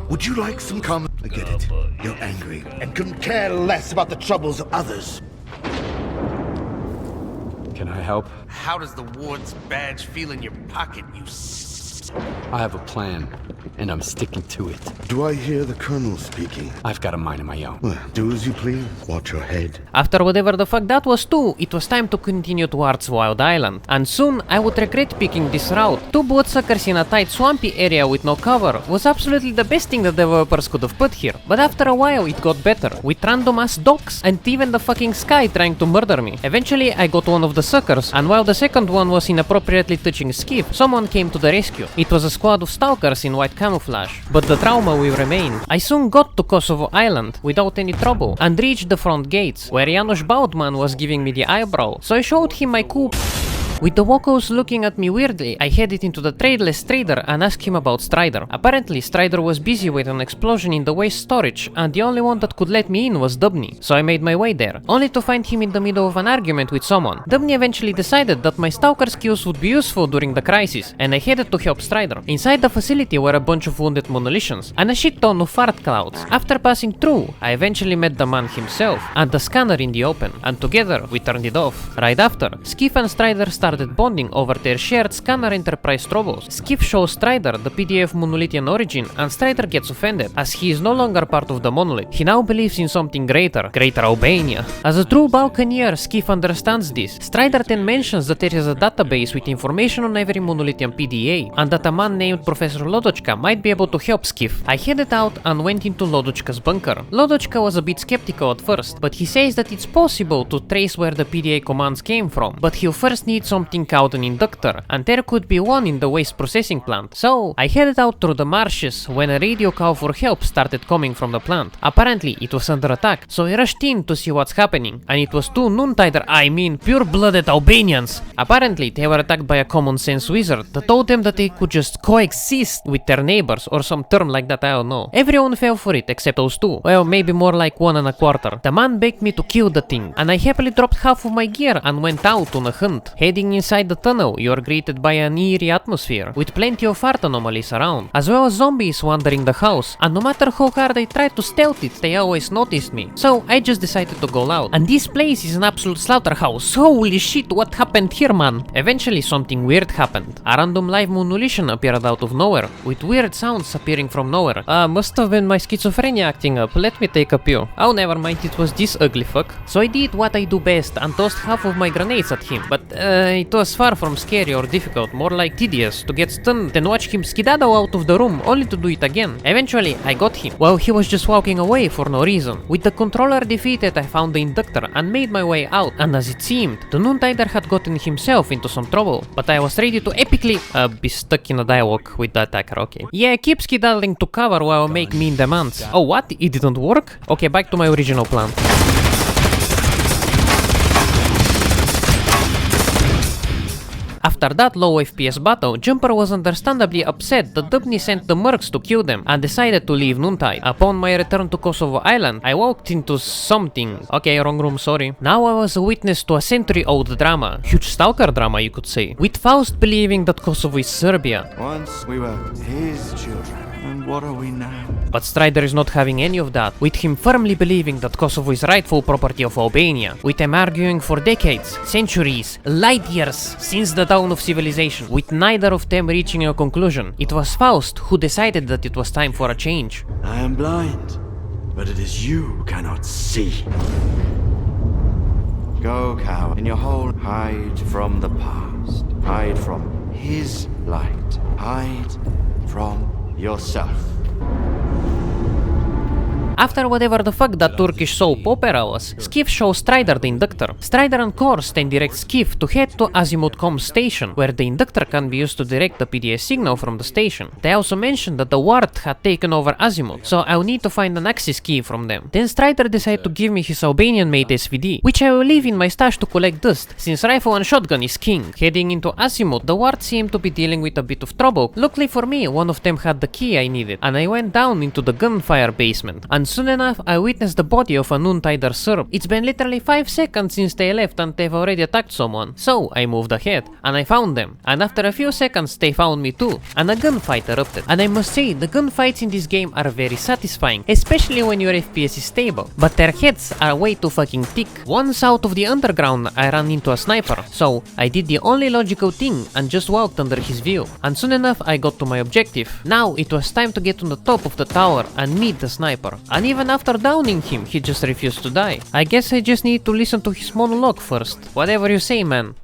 Would you like some comment? I get it. You're angry and couldn't care less about the troubles of others. Can I help? How does the ward's badge feel in your pocket, you I have a plan, and I'm sticking to it. Do I hear the Colonel speaking? I've got a mind of my own. Well, do as you please. Watch your head. After whatever the fuck that was too, it was time to continue towards Wild Island. And soon, I would regret picking this route. Two bloodsuckers in a tight swampy area with no cover was absolutely the best thing the developers could have put here. But after a while, it got better, with random ass dogs and even the fucking sky trying to murder me. Eventually, I got one of the suckers, and while the second one was inappropriately touching Skiff, someone came to the rescue. It was a squad of stalkers in white camouflage, but the trauma will remain. I soon got to Kosovo Island without any trouble and reached the front gates, where Janusz Baudman was giving me the eyebrow, so I showed him my coup. With the Wokos looking at me weirdly, I headed into the tradeless trader and asked him about Strider. Apparently, Strider was busy with an explosion in the waste storage, and the only one that could let me in was Dubny, so I made my way there, only to find him in the middle of an argument with someone. Dubny eventually decided that my stalker skills would be useful during the crisis, and I headed to help Strider. Inside the facility were a bunch of wounded monoliths, and a shit ton of fart clouds. After passing through, I eventually met the man himself, and the scanner in the open, and together we turned it off. Right after, Skiff and Strider started bonding over their shared Scanner Enterprise troubles. Skiff shows Strider the PDF monolithian origin, and Strider gets offended, as he is no longer part of the monolith. He now believes in something greater Albania. As a true Balkaneer, Skiff understands this. Strider then mentions that there is a database with information on every monolithian PDA, and that a man named Professor Lodochka might be able to help Skiff. I headed out and went into Lodochka's bunker. Lodochka was a bit skeptical at first, but he says that it's possible to trace where the PDA commands came from, but he'll first need something called an inductor, and there could be one in the waste processing plant. So I headed out through the marshes when a radio call for help started coming from the plant. Apparently it was under attack, so I rushed in to see what's happening, and it was two pure-blooded Albanians. Apparently they were attacked by a common sense wizard that told them that they could just coexist with their neighbors, or some term like that, I don't know. Everyone fell for it except those two. Well, maybe more like 1 1/4. The man begged me to kill the thing, and I happily dropped half of my gear and went out on a hunt. Heading inside the tunnel, you are greeted by an eerie atmosphere, with plenty of art anomalies around, as well as zombies wandering the house, and no matter how hard I tried to stealth it, they always noticed me. So I just decided to go loud. And this place is an absolute slaughterhouse. Holy shit, what happened here, man? Eventually something weird happened. A random live monolithian appeared out of nowhere, with weird sounds appearing from nowhere. Must have been my schizophrenia acting up. Let me take a pew. Oh, never mind, it was this ugly fuck. So I did what I do best and tossed half of my grenades at him, but it was far from scary or difficult, more like tedious, to get stunned and watch him skedaddle out of the room only to do it again. Eventually I got him, while he was just walking away for no reason. With the controller defeated, I found the inductor and made my way out, and as it seemed, the Noontider had gotten himself into some trouble, but I was ready to epically be stuck in a dialogue with the attacker. Okay. Yeah, keep skedaddling to cover while I make mean demands. Oh, what? It didn't work? Okay, back to my original plan. After that low FPS battle, Jumper was understandably upset that Dubny sent the mercs to kill them and decided to leave Noontide. Upon my return to Kosovo Island, I walked into something. Okay, wrong room, sorry. Now I was a witness to a century-old drama. Huge stalker drama, you could say. With Faust believing that Kosovo is Serbia. Once we were his children, and what are we now? But Strider is not having any of that, with him firmly believing that Kosovo is rightful property of Albania, with him arguing for decades, centuries, light years since the dawn of civilization, with neither of them reaching a conclusion. It was Faust who decided that it was time for a change. I am blind, but it is you who cannot see. Go, coward, in your hole, hide from the past, hide from his light, hide from yourself. After whatever the fuck that Turkish soap opera was, Skiff shows Strider the inductor. Strider and Kors then direct Skiff to head to Azimuth.com station, where the inductor can be used to direct the PDA signal from the station. They also mentioned that the Ward had taken over Azimuth, so I'll need to find an access key from them. Then Strider decided to give me his Albanian made SVD, which I will leave in my stash to collect dust, since rifle and shotgun is king. Heading into Azimuth, the Ward seemed to be dealing with a bit of trouble. Luckily for me, one of them had the key I needed, and I went down into the gunfire basement. And and soon enough I witnessed the body of an untied Serb. It's been literally 5 seconds since they left and they've already attacked someone. So I moved ahead and I found them, and after a few seconds they found me too, and a gunfight erupted. And I must say, the gunfights in this game are very satisfying, especially when your FPS is stable, but their heads are way too fucking thick. Once out of the underground I ran into a sniper, so I did the only logical thing and just walked under his view, and soon enough I got to my objective. Now it was time to get on the top of the tower and meet the sniper, and even after downing him he just refused to die. I guess I just need to listen to his monologue first. Whatever you say, man.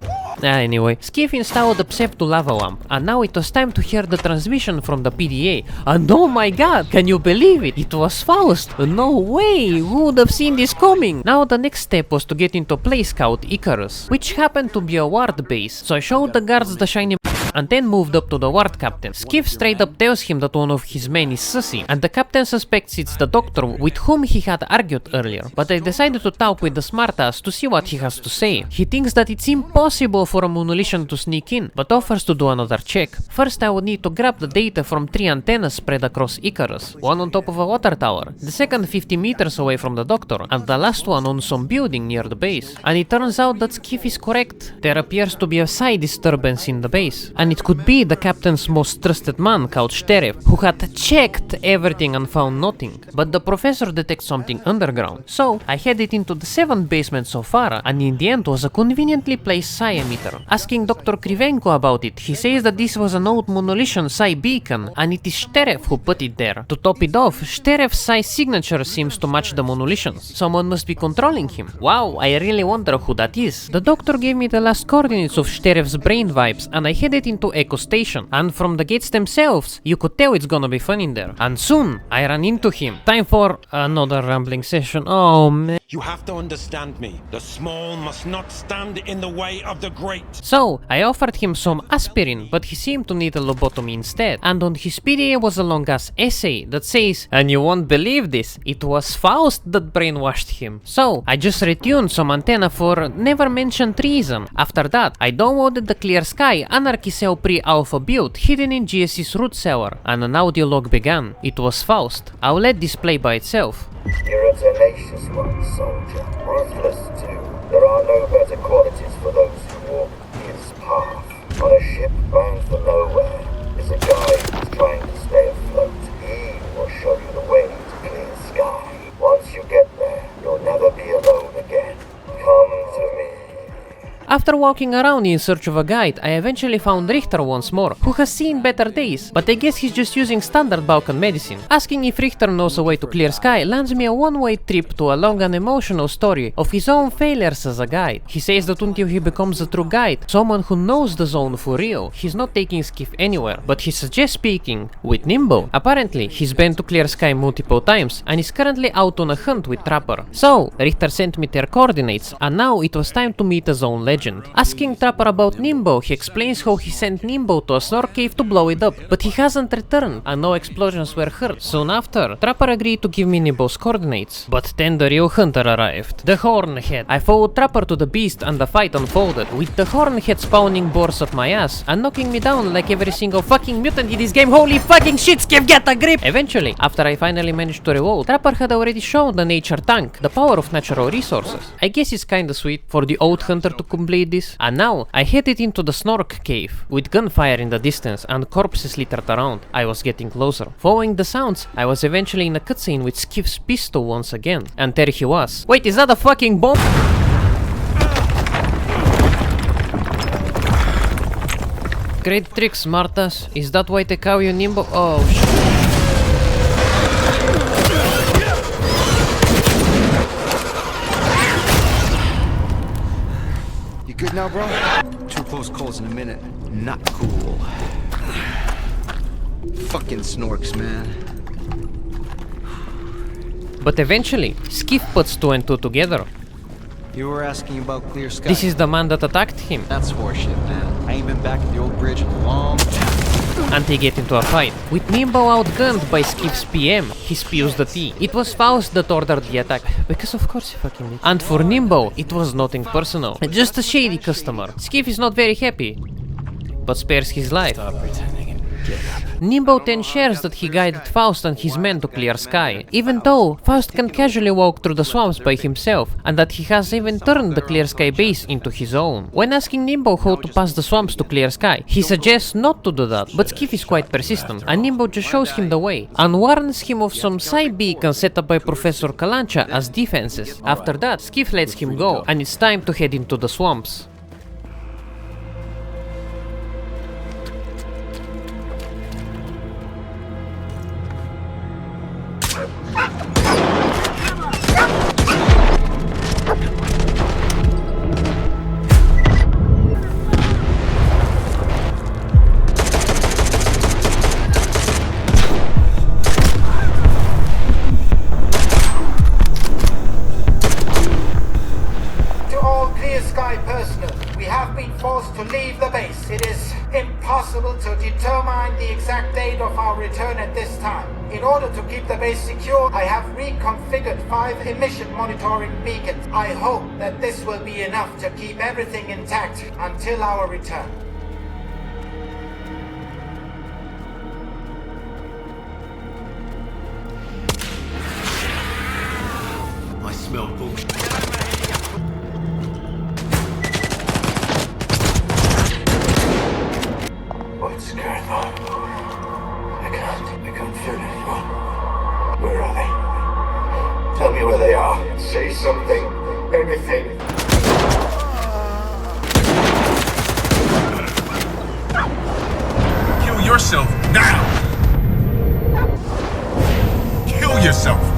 Anyway, Skiff installed the pseudo lava lamp, and now it was time to hear the transmission from the PDA. And oh my god, can you believe it? It was Faust! No way! Who would have seen this coming? Now the next step was to get into place called Icarus, which happened to be a ward base, so I showed the guards the shiny and then moved up to the ward captain. Skiff straight up tells him that one of his men is sussy, and the captain suspects it's the doctor with whom he had argued earlier, but I decided to talk with the smartass to see what he has to say. He thinks that it's impossible for a monolithian to sneak in, but offers to do another check. First I would need to grab the data from 3 antennas spread across Icarus, one on top of a water tower, the second 50 meters away from the doctor, and the last one on some building near the base. And it turns out that Skiff is correct. There appears to be a side disturbance in the base, and it could be the captain's most trusted man called S.T.A.L.K.E.R, who had checked everything and found nothing. But the professor detects something underground, so I headed into the 7th basement so far, and in the end was a conveniently placed psi emitter. Asking Dr. Krivenko about it, he says that this was an old monolithian psi beacon, and it is S.T.A.L.K.E.R who put it there. To top it off, S.T.A.L.K.E.'s psi signature seems to match the monolithian's. Someone must be controlling him. Wow, I really wonder who that is. The doctor gave me the last coordinates of S.T.A.L.K.E.'s brain vibes, and I headed into Echo Station, and from the gates themselves, you could tell it's gonna be fun in there. And soon, I ran into him. Time for another rambling session. Oh man. You have to understand me. The small must not stand in the way of the great. So, I offered him some aspirin, but he seemed to need a lobotomy instead. And on his PDA was a long-ass essay that says, and you won't believe this, it was Faust that brainwashed him. So, I just retuned some antenna for never mentioned reason. After that, I downloaded the Clear Sky Anarchy Cell Pre-Alpha build hidden in GSC's root cellar, and an audio log began. It was Faust. I'll let this play by itself. You're a tenacious one, soldier. Ruthless too. There are no better qualities for those who walk his path. On a ship bound for nowhere is a guy who's trying to stay afloat. He will show you the way to clear sky. Once you get there, you'll never be alone again. Come to me. After walking around in search of a guide, I eventually found Richter once more, who has seen better days, but I guess he's just using standard Balkan medicine. Asking if Richter knows a way to clear sky lands me a one-way trip to a long and emotional story of his own failures as a guide. He says that until he becomes a true guide, someone who knows the zone for real, he's not taking Skiff anywhere, but he suggests speaking with Nimbo. Apparently, he's been to clear sky multiple times, and is currently out on a hunt with Trapper. So, Richter sent me their coordinates, and now it was time to meet the zone legend. Asking Trapper about Nimbo, he explains how he sent Nimbo to a Snork cave to blow it up, but he hasn't returned, and no explosions were heard. Soon after, Trapper agreed to give me Nimbo's coordinates, but then the real hunter arrived, the Hornhead. I followed Trapper to the beast and the fight unfolded, with the Hornhead spawning boars up my ass, and knocking me down like every single fucking mutant in this game. Holy fucking shit, Skiff, get a grip! Eventually, after I finally managed to reload, Trapper had already shown the nature tank, the power of natural resources. I guess it's kinda sweet for the old hunter to complete this. And now, I headed into the Snork cave, with gunfire in the distance and corpses littered around. I was getting closer. Following the sounds, I was eventually in a cutscene with Skiff's pistol once again. And there he was. Wait, is that a fucking bomb? Great trick, smartass. Is that why they call you Nimbo? Oh shit. You good now, bro? 2 close calls in a minute. Not cool. Fucking Snorks, man. But eventually, Skiff puts 2 and 2 together. You were asking about Clear Sky. This is the man that attacked him. That's horseshit, man. I ain't been back at the old bridge in a long time. And they get into a fight. With Nimbo outgunned by Skiff's PM, he spews the tea. It was Faust that ordered the attack, because of course he fucking did. And for Nimbo, it was nothing personal. Just a shady customer. Skiff is not very happy, but spares his life. Stop pretending. Nimbo then shares that he guided Faust and his men to clear sky, even though Faust can casually walk through the swamps by himself, and that he has even turned the Clear Sky base into his own. When asking Nimbo how to pass the swamps to Clear Sky, he suggests not to do that, but Skiff is quite persistent, and Nimbo just shows him the way, and warns him of some side beacons set up by Professor Kalancha as defenses. After that, Skiff lets him go, and it's time to head into the swamps. To leave the base. It is impossible to determine the exact date of our return at this time. In order to keep the base secure, I have reconfigured 5 emission monitoring beacons. I hope that this will be enough to keep everything intact until our return. I smell bullshit. What's going on? I can't feel anyone. Where are they? Tell me where they are. Say something. Anything. Kill yourself now! Kill yourself!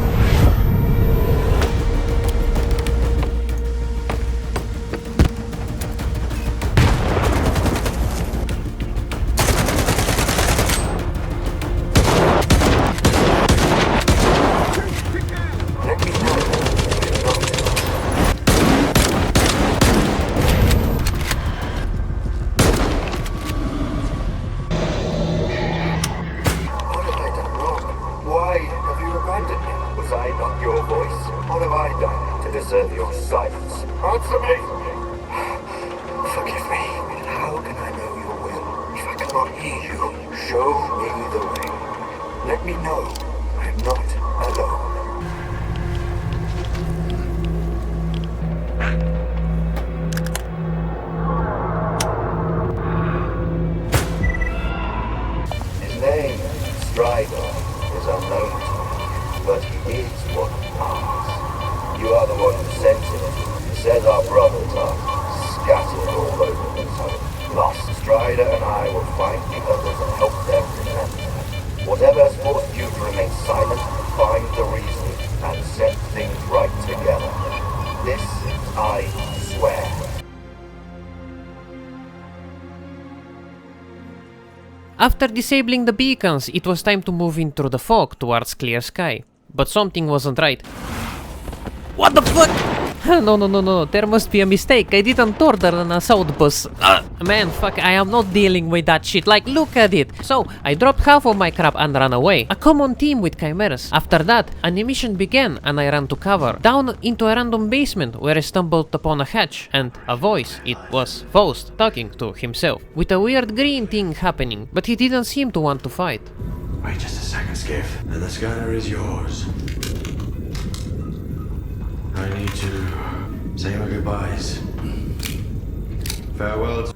After disabling the beacons, it was time to move in through the fog towards Clear Sky. But something wasn't right. What the fuck? No, there must be a mistake. I didn't order an assault bus. Man, fuck, I am not dealing with that shit. Like, look at it. So, I dropped half of my crap and ran away. A common theme with chimeras. After that, an emission began and I ran to cover. Down into a random basement where I stumbled upon a hatch and a voice. It was Faust talking to himself. With a weird green thing happening, but he didn't seem to want to fight. Wait just a second, Skiff, and the scanner is yours. I need to say my goodbyes. Farewell.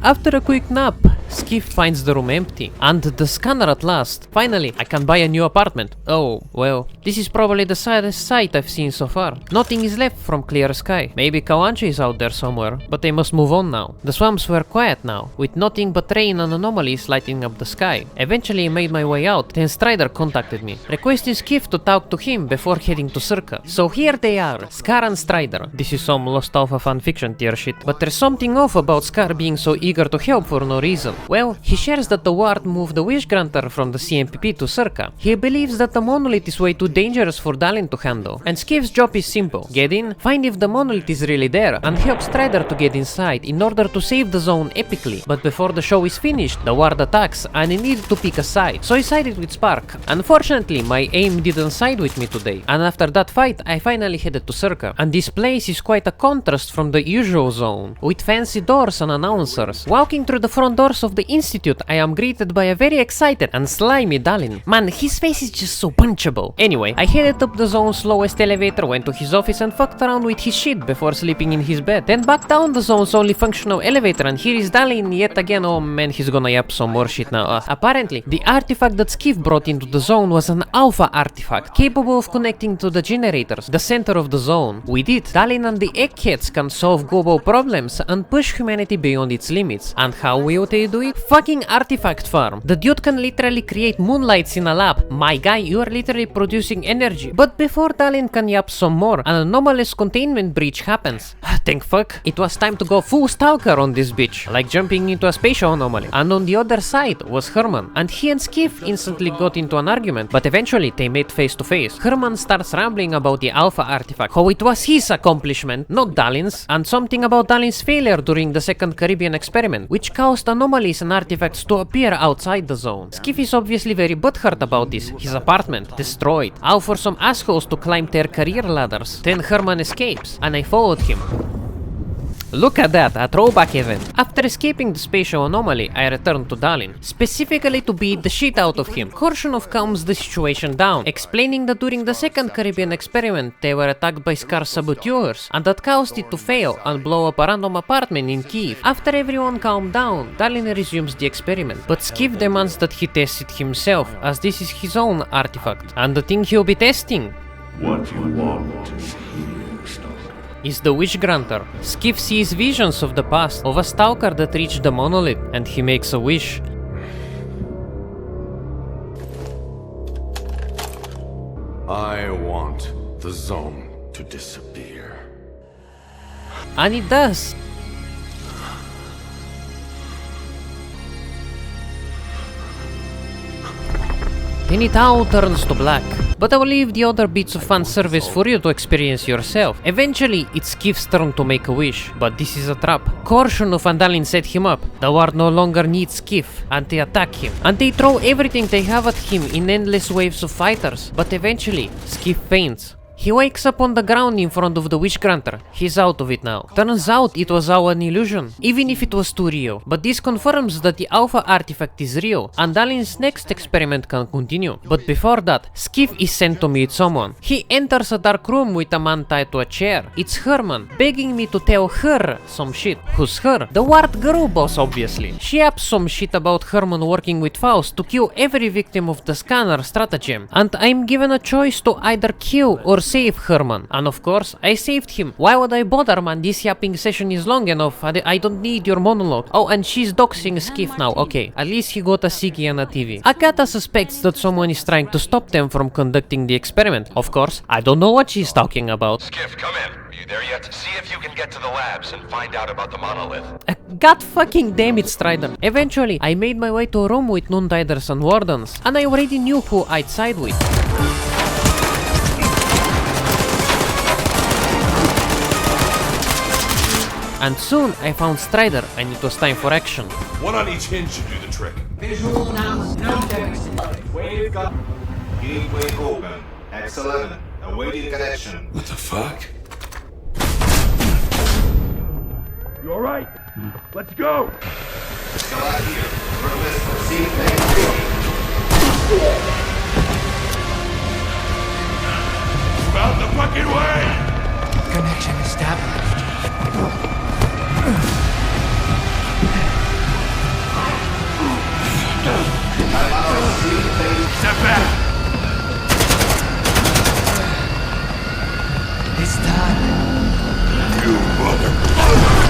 After a quick nap, Skiff finds the room empty, and the scanner at last. Finally, I can buy a new apartment. Oh, well, this is probably the saddest sight I've seen so far. Nothing is left from Clear Sky. Maybe Kalancha is out there somewhere, but I must move on now. The swamps were quiet now, with nothing but rain and anomalies lighting up the sky. Eventually I made my way out, then Strider contacted me, requesting Skiff to talk to him before heading to S.T.A.L.K.E.R. So here they are, S.T.A.L.K.E.R and Strider. This is some Lost Alpha fanfiction tier shit, but there's something off about S.T.A.L.K.E.R being so eager to help for no reason. Well, he shares that the Ward moved the Wish Granter from the CMPP to S.T.A.L.K.E.R. He believes that the monolith is way too dangerous for Dalin to handle, and Skiff's job is simple: get in, find if the monolith is really there, and help Strider to get inside in order to save the zone epically. But before the show is finished, the Ward attacks, and I needed to pick a side, so I sided with Spark. Unfortunately, my aim didn't side with me today, and after that fight, I finally headed to S.T.A.L.K.E.R. And this place is quite a contrast from the usual zone, with fancy doors and announcers. Walking through the front doors of the Institute, I am greeted by a very excited and slimy Dalin. Man, his face is just so punchable. Anyway, I headed up the zone's slowest elevator, went to his office and fucked around with his shit before sleeping in his bed. Then back down the zone's only functional elevator, and here is Dalin yet again. Oh man, he's gonna yap some more shit now. Apparently, the artifact that Skiff brought into the zone was an alpha artifact, capable of connecting to the generators, the center of the zone. With it, Dalin and the eggheads can solve global problems and push humanity beyond its limits. And how will they do it? Fucking artifact farm. The dude can literally create moonlights in a lab. My guy, you are literally producing energy. But before Dalin can yap some more, an anomalous containment breach happens. Thank fuck. It was time to go full Stalker on this bitch, like jumping into a spatial anomaly. And on the other side was Herman, and he and Skiff instantly got into an argument, but eventually they met face to face. Herman starts rambling about the alpha artifact, how it was his accomplishment, not Dalin's, and something about Dalin's failure during the second Caribbean experiment, which caused anomalies and artifacts to appear outside the zone. Skiff is obviously very butthurt about this, his apartment destroyed, all for some assholes to climb their career ladders. Then Herman escapes, and I followed him. Look at that, a throwback event. After escaping the spatial anomaly, I returned to Dalin, specifically to beat the shit out of him. Korshunov calms the situation down, explaining that during the second Caribbean experiment, they were attacked by Scar saboteurs, and that caused it to fail and blow up a random apartment in Kiev. After everyone calmed down, Dalin resumes the experiment, but Skiff demands that he test it himself, as this is his own artifact, and the thing he'll be testing. What you want is the Wish Granter. Skiff sees visions of the past, of a Stalker that reached the monolith, and he makes a wish. I want the zone to disappear. And it does. Then it all turns to black. But I will leave the other bits of fan service for you to experience yourself. Eventually, it's Skiff's turn to make a wish, but this is a trap. Korshunov and Dalin set him up. The Ward no longer needs Skiff, and they attack him. And they throw everything they have at him in endless waves of fighters. But eventually, Skiff faints. He wakes up on the ground in front of the Wish Granter. He's out of it now. Turns out it was all an illusion, even if it was too real. But this confirms that the Alpha artifact is real, and Dalin's next experiment can continue. But before that, Skiff is sent to meet someone. He enters a dark room with a man tied to a chair. It's Herman, begging me to tell her some shit. Who's her? The Ward girl boss, obviously. She apps some shit about Herman working with Faust to kill every victim of the scanner stratagem. And I'm given a choice to either kill or save Herman. And of course, I saved him. Why would I bother, man? This yapping session is long enough. I don't need your monologue. Oh, and she's doxing Skiff now. Okay, at least he got a Siggy and a TV. Akata suspects that someone is trying to stop them from conducting the experiment. Of course, I don't know what she's talking about. Skiff, come in. Are you there yet? See if you can get to the labs and find out about the monolith. God fucking damn it, Strider. Eventually, I made my way to a room with non-tiders and wardens, and I already knew who I'd side with. And soon I found Strider, and it was time for action. One on each hinge should do the trick. Visual announced, no text. Wave got. Gateway open. X11. Awaiting connection. What the fuck? You alright? Let's go! Still out here. Request for C-Plane. Out the fucking way! Connection established. Step back! It's done. You motherfucker!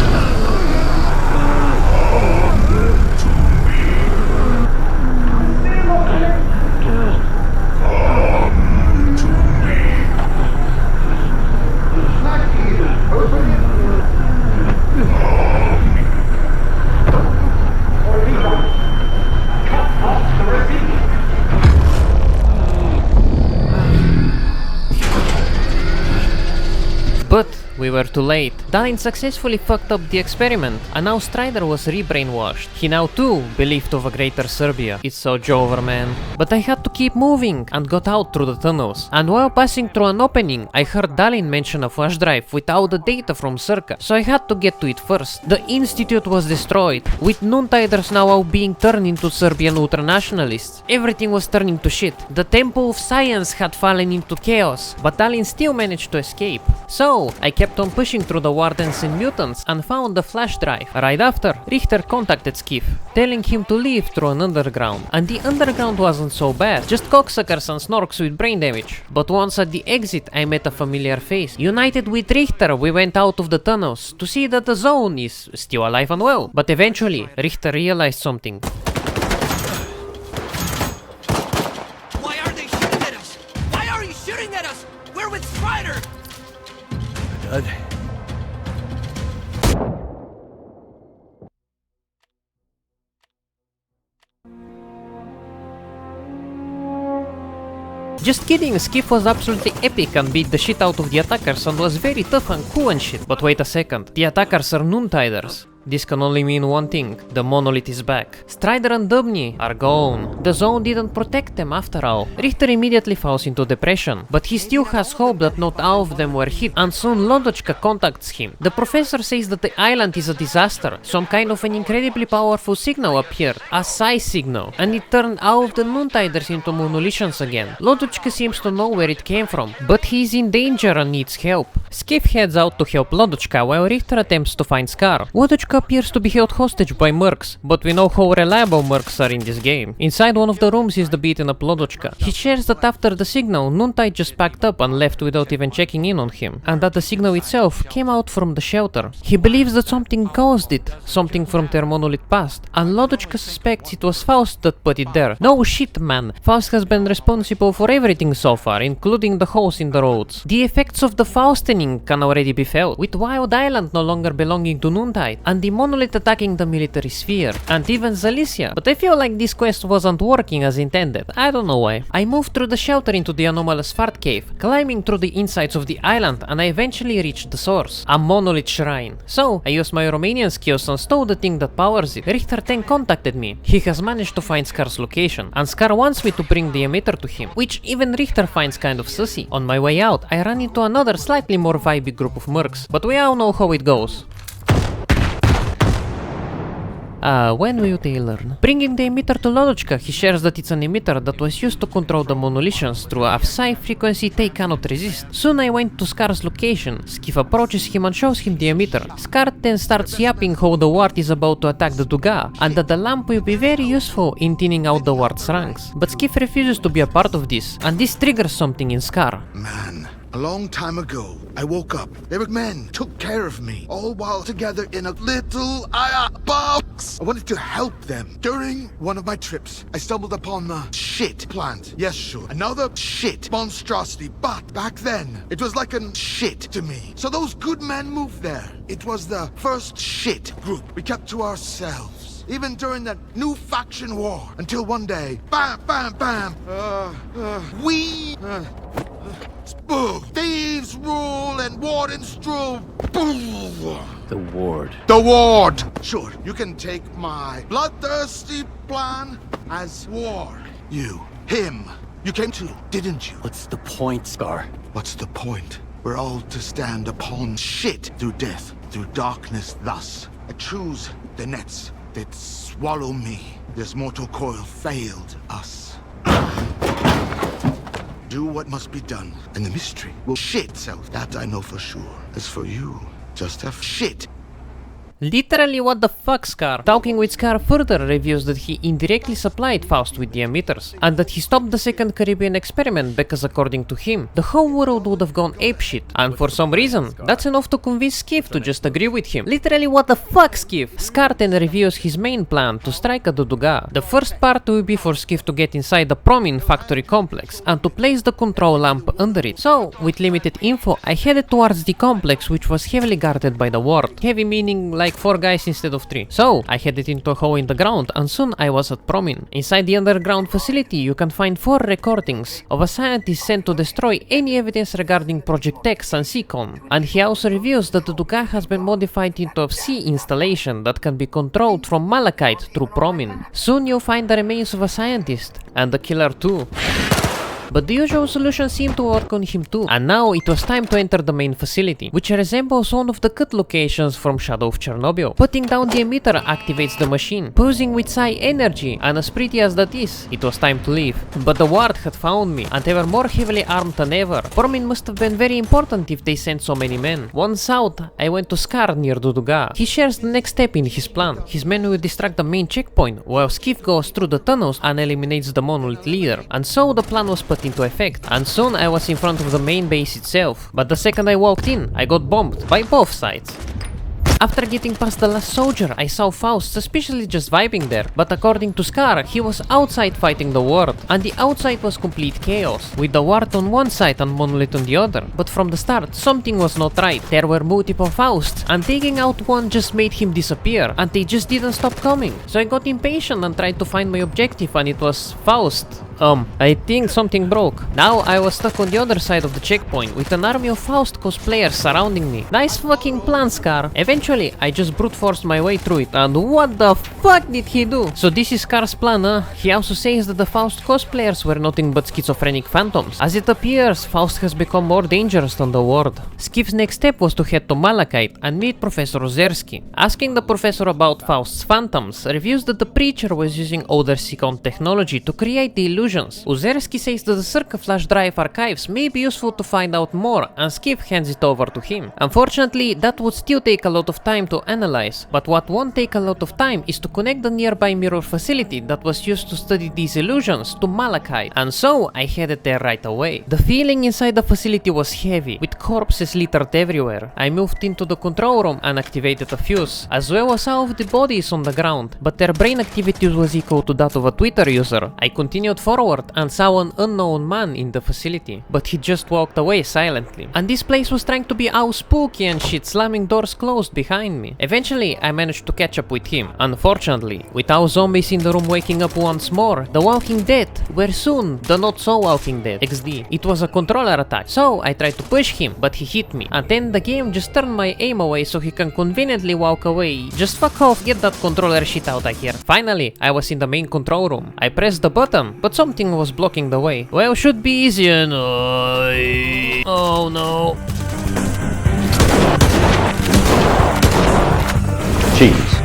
we were too late. Dalin successfully fucked up the experiment, and now Strider was re-brainwashed. He now too believed of a greater Serbia. It's so Jover, man. But I had to keep moving, and got out through the tunnels. And while passing through an opening, I heard Dalin mention a flash drive with all the data from Circa, so I had to get to it first. The Institute was destroyed, with Noontiders now all being turned into Serbian ultranationalists. Everything was turning to shit. The Temple of Science had fallen into chaos, but Dalin still managed to escape. So, I kept on pushing through the Wardens and Mutants and found the flash drive. Right after, Richter contacted Skiff, telling him to leave through an underground. And the underground wasn't so bad, just cocksuckers and snorks with brain damage. But once at the exit, I met a familiar face. United with Richter, we went out of the tunnels to see that the zone is still alive and well. But eventually, Richter realized something. Why are they shooting at us? Why are you shooting at us? We're with Strider! Dud. Just kidding, Skiff was absolutely epic and beat the shit out of the attackers and was very tough and cool and shit. But wait a second, the attackers are Noontiders. This can only mean one thing, the monolith is back. Strider and Dubny are gone. The zone didn't protect them after all. Richter immediately falls into depression, but he still has hope that not all of them were hit, and soon Lodochka contacts him. The professor says that the island is a disaster. Some kind of an incredibly powerful signal appeared, a psi signal, and it turned all of the Noontiders into monolithians again. Lodochka seems to know where it came from, but he's in danger and needs help. Skiff heads out to help Lodochka while Richter attempts to find S.T.A.L.K.E.R. Lodochka appears to be held hostage by mercs, but we know how reliable mercs are in this game. Inside one of the rooms is the beaten up Lodochka. He shares that after the signal, Noontide just packed up and left without even checking in on him, and that the signal itself came out from the shelter. He believes that something caused it, something from their monolith past, and Lodochka suspects it was Faust that put it there. No shit, man. Faust has been responsible for everything so far, including the holes in the roads. The effects of the Faustening can already be felt, with Wild Island no longer belonging to Noontide, and the monolith attacking the military sphere, and even Zalicia. But I feel like this quest wasn't working as intended. I don't know why. I moved through the shelter into the anomalous fart cave, climbing through the insides of the island, and I eventually reached the source, a monolith shrine. So I used my Romanian skills and stole the thing that powers it. Richter then contacted me. He has managed to find S.T.A.L.K.E.R's location, and S.T.A.L.K.E.R wants me to bring the emitter to him, which even Richter finds kind of sussy. On my way out, I ran into another slightly more vibey group of mercs, but we all know how it goes. When will they learn? Bringing the emitter to Lodochka, he shares that it's an emitter that was used to control the monolithians through a psi frequency they cannot resist. Soon I went to S.T.A.L.K.E.R's location. Skiff approaches him and shows him the emitter. S.T.A.L.K.E.R then starts yapping how the ward is about to attack the Duga, and that the lamp will be very useful in thinning out the ward's ranks. But Skiff refuses to be a part of this, and this triggers something in S.T.A.L.K.E.R. Man, a long time ago, I woke up. There were men, took care of me, all while together in a little box. I wanted to help them. During one of my trips, I stumbled upon the shit plant. Yes, sure, another shit monstrosity, but back then, it was like a shit to me. So those good men moved there. It was the first shit group we kept to ourselves. Even during the new faction war, until one day, bam, bam, bam, thieves rule and wardens rule. The ward. The ward! Sure, you can take my bloodthirsty plan as war. You, him, you came too, didn't you? What's the point, Scar? What's the point? We're all to stand upon shit through death, through darkness thus. I choose the nets that swallow me. This mortal coil failed us. Do what must be done, and the mystery will shit itself. That I know for sure. As for you, just have shit. Literally, what the fuck, S.T.A.L.K.E.R? Talking with S.T.A.L.K.E.R further reveals that he indirectly supplied Faust with the emitters, and that he stopped the second Caribbean experiment because according to him, the whole world would have gone apeshit, and for some reason, that's enough to convince Skiff to just agree with him. Literally, what the fuck, Skiff? S.T.A.L.K.E.R then reveals his main plan to strike at the Duga. The first part will be for Skiff to get inside the Promin factory complex, and to place the control lamp under it. So, with limited info, I headed towards the complex, which was heavily guarded by the ward. Heavy meaning like like 4 guys instead of 3. So I headed into a hole in the ground and soon I was at Promin. Inside the underground facility you can find 4 recordings of a scientist sent to destroy any evidence regarding Project X and Seacon. And he also reveals that the Duga has been modified into a sea installation that can be controlled from malachite through Promin. Soon you'll find the remains of a scientist, and the killer too. But the usual solution seemed to work on him too, and now it was time to enter the main facility, which resembles one of the cut locations from Shadow of Chernobyl. Putting down the emitter activates the machine, posing with psi energy, and as pretty as that is, it was time to leave. But the ward had found me, and they were more heavily armed than ever. Promin must have been very important if they sent so many men. Once out, I went to S.T.A.L.K.E.R near Duduga. He shares the next step in his plan. His men will distract the main checkpoint, while Skiff goes through the tunnels and eliminates the monolith leader. And so the plan was put into effect, and soon I was in front of the main base itself. But the second I walked in, I got bombed by both sides. After getting past the last soldier, I saw Faust suspiciously just vibing there, but according to S.T.A.L.K.E.R, he was outside fighting the ward, and the outside was complete chaos, with the ward on one side and Monolith on the other. But from the start, something was not right. There were multiple Fausts, and taking out one just made him disappear, and they just didn't stop coming. So I got impatient and tried to find my objective, and it was Faust. I think something broke. Now I was stuck on the other side of the checkpoint with an army of Faust cosplayers surrounding me. Nice fucking plan, S.T.A.L.K.E.R. Eventually, I just brute forced my way through it, and what the fuck did he do? So this is S.T.A.L.K.E.R.'s plan, huh? He also says that the Faust cosplayers were nothing but schizophrenic phantoms. As it appears, Faust has become more dangerous than the ward. Skiff's next step was to head to Malachite and meet Professor Ozerski. Asking the professor about Faust's phantoms reveals that the preacher was using older Seacon technology to create the illusion. Ozerski says that the Circa flash drive archives may be useful to find out more, and Skiff hands it over to him. Unfortunately, that would still take a lot of time to analyze, but what won't take a lot of time is to connect the nearby mirror facility that was used to study these illusions to Malachite, and so I headed there right away. The feeling inside the facility was heavy, with corpses littered everywhere. I moved into the control room and activated a fuse, as well as all of the bodies on the ground, but their brain activity was equal to that of a Twitter user. I continued forward and saw an unknown man in the facility, but he just walked away silently. And this place was trying to be all spooky and shit, slamming doors closed behind me. Eventually, I managed to catch up with him. Unfortunately, with all zombies in the room waking up once more, the Walking Dead were soon the not so Walking Dead XD. It was a controller attack, so I tried to push him, but he hit me. And then the game just turned my aim away so he can conveniently walk away. Just fuck off, get that controller shit out of here. Finally, I was in the main control room. I pressed the button, but something was blocking the way. Well, should be easy enough. Oh no. Cheese.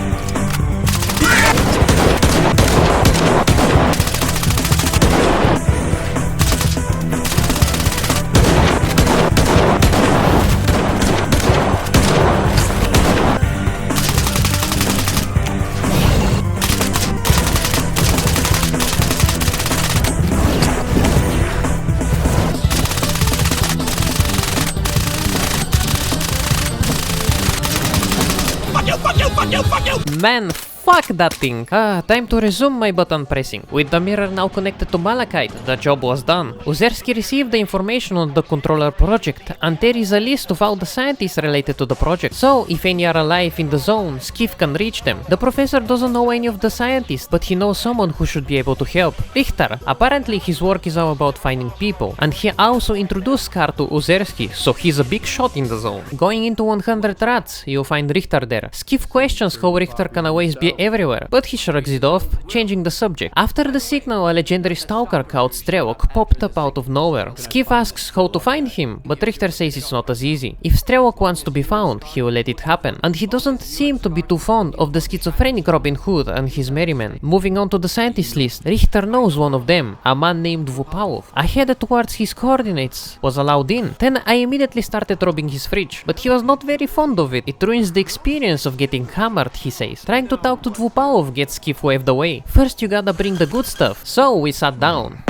Man, fuck that thing. Time to resume my button pressing. With the mirror now connected to Malachite, the job was done. Ozerski received the information on the controller project, and there is a list of all the scientists related to the project. So, if any are alive in the zone, Skiff can reach them. The professor doesn't know any of the scientists, but he knows someone who should be able to help. Richter. Apparently his work is all about finding people, and he also introduced S.T.A.L.K.E.R to Ozerski, so he's a big shot in the zone. Going into 100 rats, you'll find Richter there. Skiff questions how Richter can always be everywhere, but he shrugs it off, changing the subject. After the signal, a legendary stalker called S.T.A.L.K.E.R popped up out of nowhere. Skiff asks how to find him, but Richter says it's not as easy. If S.T.A.L.K.E.R wants to be found, he will let it happen, and he doesn't seem to be too fond of the schizophrenic Robin Hood and his merrymen. Moving on to the scientist list, Richter knows one of them, a man named Vupalov. I headed towards his coordinates, was allowed in. Then I immediately started robbing his fridge, but he was not very fond of it. It ruins the experience of getting hammered, he says. Trying to talk to Vupalov gets Skiff waved away. First you gotta bring the good stuff. So we sat down.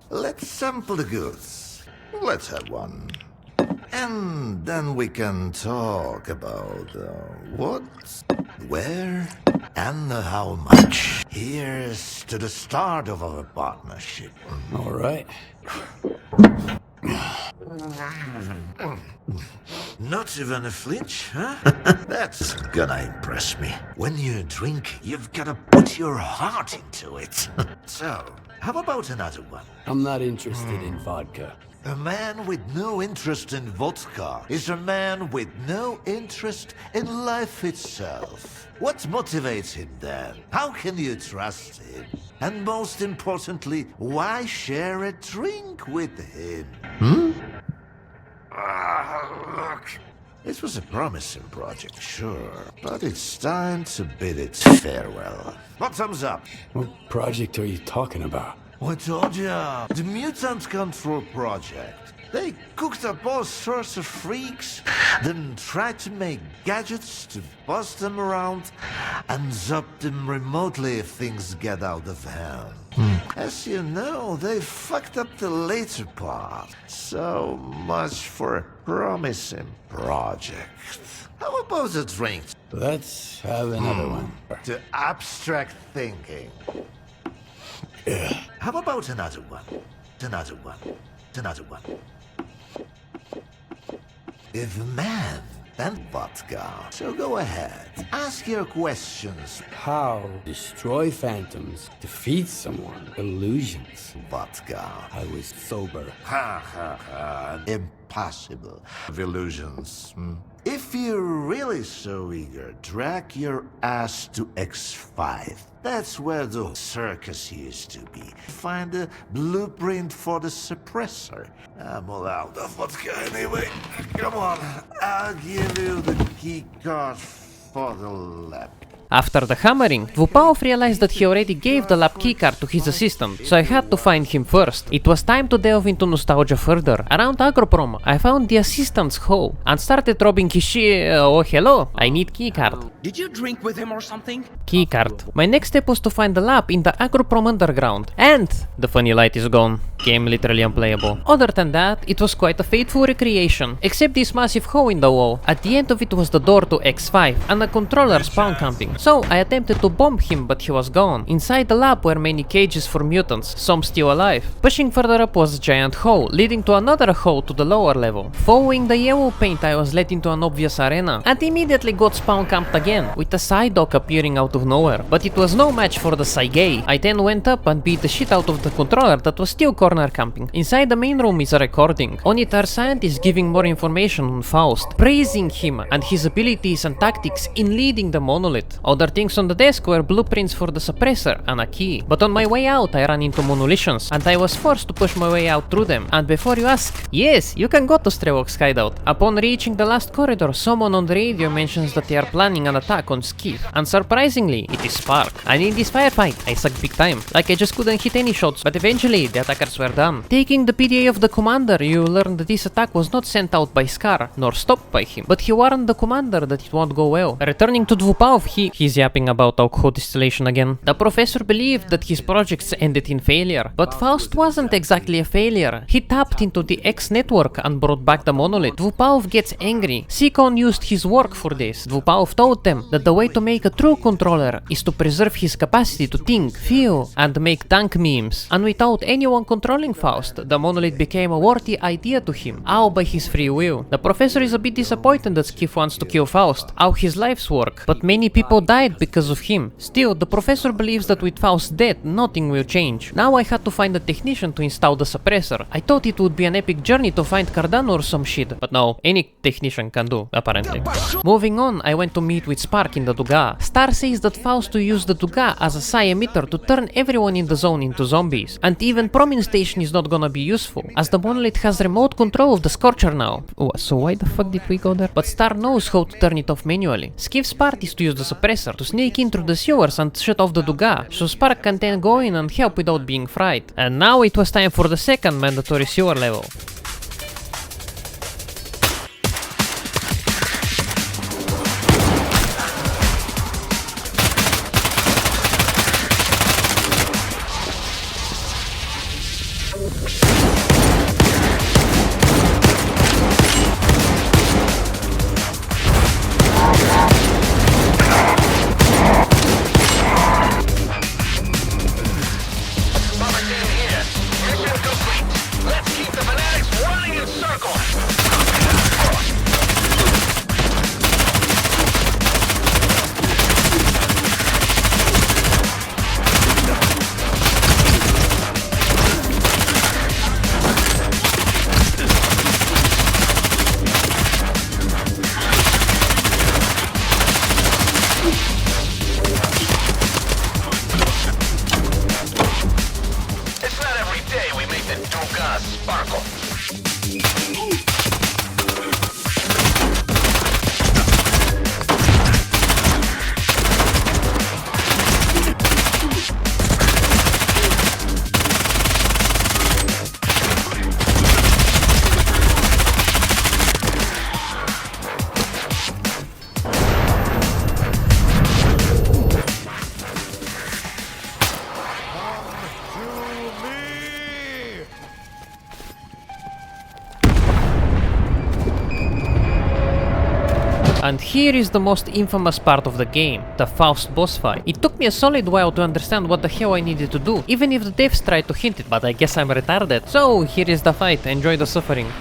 Let's sample the goods. Let's have one. And then we can talk about what, where, and how much. Here's to the start of our partnership. All right. Not even a flinch, huh? That's gonna impress me. When you drink, you've gotta put your heart into it. So, how about another one? I'm not interested in vodka. A man with no interest in vodka is a man with no interest in life itself. What motivates him then? How can you trust him? And most importantly, why share a drink with him? Look. It was a promising project, sure, but it's time to bid it farewell. What thumbs up? What project are you talking about? I told ya, the Mutant Control Project. They cooked up all sorts of freaks, then tried to make gadgets to bust them around and zap them remotely if things get out of hand. As you know, they fucked up the later part. So much for a promising project. How about a drink? Let's have another one. To abstract thinking. How about another one? Another one. Another one. If man, then vodka. So go ahead. Ask your questions. How destroy phantoms, defeat someone, illusions. Vodka. I was sober. Ha ha ha. Impossible. Of illusions. If you're really so eager, drag your ass to X5. That's where the circus used to be. Find a blueprint for the suppressor. I'm all out of vodka anyway. Come on, I'll give you the key card for the lab. After the hammering, Dvupalov realized that he already gave the lab keycard to his assistant, so I had to find him first. It was time to delve into nostalgia further. Around Agroprom, I found the assistant's hoe and started robbing his oh hello, I need keycard. Did you drink with him or something? Keycard. My next step was to find the lab in the Agroprom underground. And the funny light is gone. Game literally unplayable. Other than that, it was quite a faithful recreation. Except this massive hole in the wall. At the end of it was the door to X5 and a controller spawn camping. So I attempted to bomb him, but he was gone. Inside the lab were many cages for mutants, some still alive. Pushing further up was a giant hole, leading to another hole to the lower level. Following the yellow paint, I was led into an obvious arena, and immediately got spawn camped again, with a side dock appearing out of nowhere. But it was no match for the Saigei. I then went up and beat the shit out of the controller that was still corner camping. Inside the main room is a recording. On it are scientists giving more information on Faust, praising him and his abilities and tactics in leading the monolith. Other things on the desk were blueprints for the suppressor and a key. But on my way out I ran into monoliths and I was forced to push my way out through them. And before you ask, yes, you can go to S.T.A.L.K.E.R's hideout. Upon reaching the last corridor, someone on the radio mentions that they are planning an attack on Skiff. And surprisingly, it is S.T.A.L.K.E.R. And in this firefight, I sucked big time. Like I just couldn't hit any shots, but eventually the attackers were done. Taking the PDA of the commander, you learn that this attack was not sent out by S.T.A.L.K.E.R, nor stopped by him, but he warned the commander that it won't go well. Returning to Dvupalov, he's yapping about alcohol distillation again. The professor believed that his projects ended in failure, but Faust wasn't exactly a failure. He tapped into the X network and brought back the monolith. Dvupalov gets angry. Sikon used his work for this. Dvupalov told them that the way to make a true controller is to preserve his capacity to think, feel, and make tank memes. And without anyone controlling Faust, the monolith became a worthy idea to him, all by his free will. The professor is a bit disappointed that Skiff wants to kill Faust, all his life's work, but many people died because of him. Still, the professor believes that with Faust's death, nothing will change. Now I had to find a technician to install the suppressor. I thought it would be an epic journey to find Cardano or some shit, but no, any technician can do, apparently. Moving on, I went to meet with Spark in the Duga. Star says that Faust will use the Duga as a psi emitter to turn everyone in the zone into zombies, and even Promin Station is not gonna be useful, as the monolith has remote control of the Scorcher now. Oh, so why the fuck did we go there? But Star knows how to turn it off manually. Skiff's part is to use the suppressor to sneak in through the sewers and shut off the Duga, so Spark can then go in and help without being fried. And now it was time for the second mandatory sewer level. Mission complete. Let's keep the fanatics And here is the most infamous part of the game, the Faust boss fight. It took me a solid while to understand what the hell I needed to do, even if the devs tried to hint it, but I guess I'm retarded. So here is the fight, enjoy the suffering.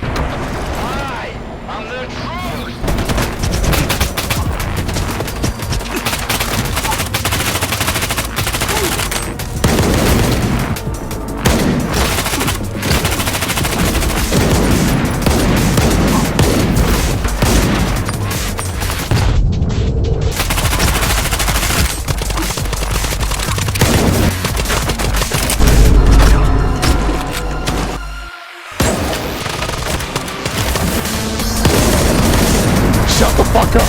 Fuck up.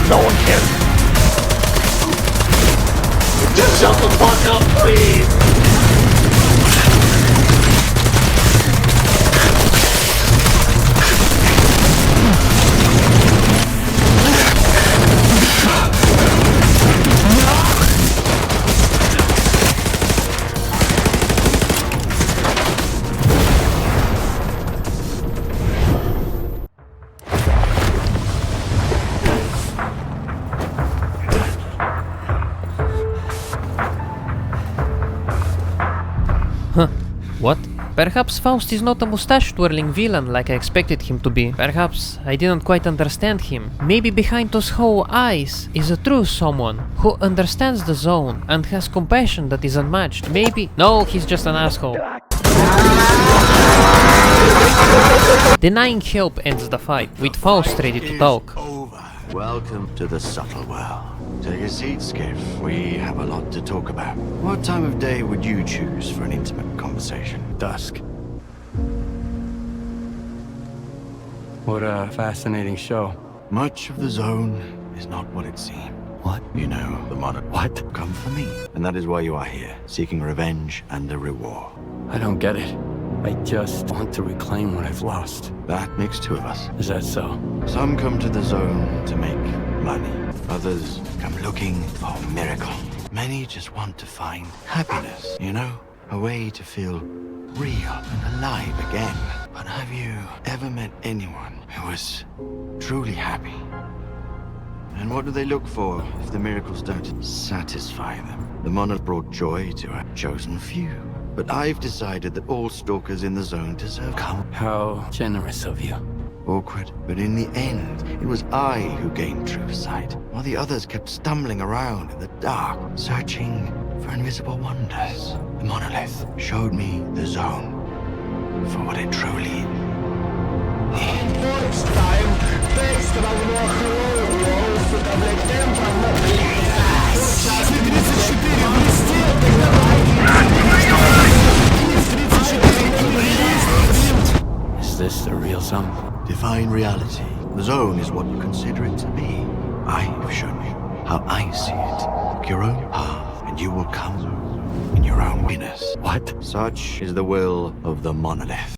No one cares. Just shut the fuck up, please. What? Perhaps Faust is not a mustache-twirling villain like I expected him to be. Perhaps I didn't quite understand him. Maybe behind those whole eyes is a true someone who understands the zone and has compassion that is unmatched. Maybe... No, he's just an asshole. Denying help ends the fight, with Faust ready to talk. Welcome to the subtle world. Take a seat, Skiff. We have a lot to talk about. What time of day would you choose for an intimate conversation? Dusk. What a fascinating show. Much of the zone is not what it seems. What? You know, the modern... What? Come for me. And that is why you are here, seeking revenge and a reward. I don't get it. I just want to reclaim what I've lost. That makes two of us. Is that so? Some come to the zone to make money. Others come looking for a miracle. Many just want to find happiness, you know? A way to feel real and alive again. But have you ever met anyone who was truly happy? And what do they look for if the miracles don't satisfy them? The monarch brought joy to a chosen few. But I've decided that all stalkers in the zone deserve come. How generous of you. Awkward, but in the end, it was I who gained true sight, while the others kept stumbling around in the dark, searching for invisible wonders. The monolith showed me the zone for what it truly Is this the real zone? Define reality. The zone is what you consider it to be. I have shown you how I see it. Walk your own path, and you will come in your own winners. What? Such is the will of the monolith.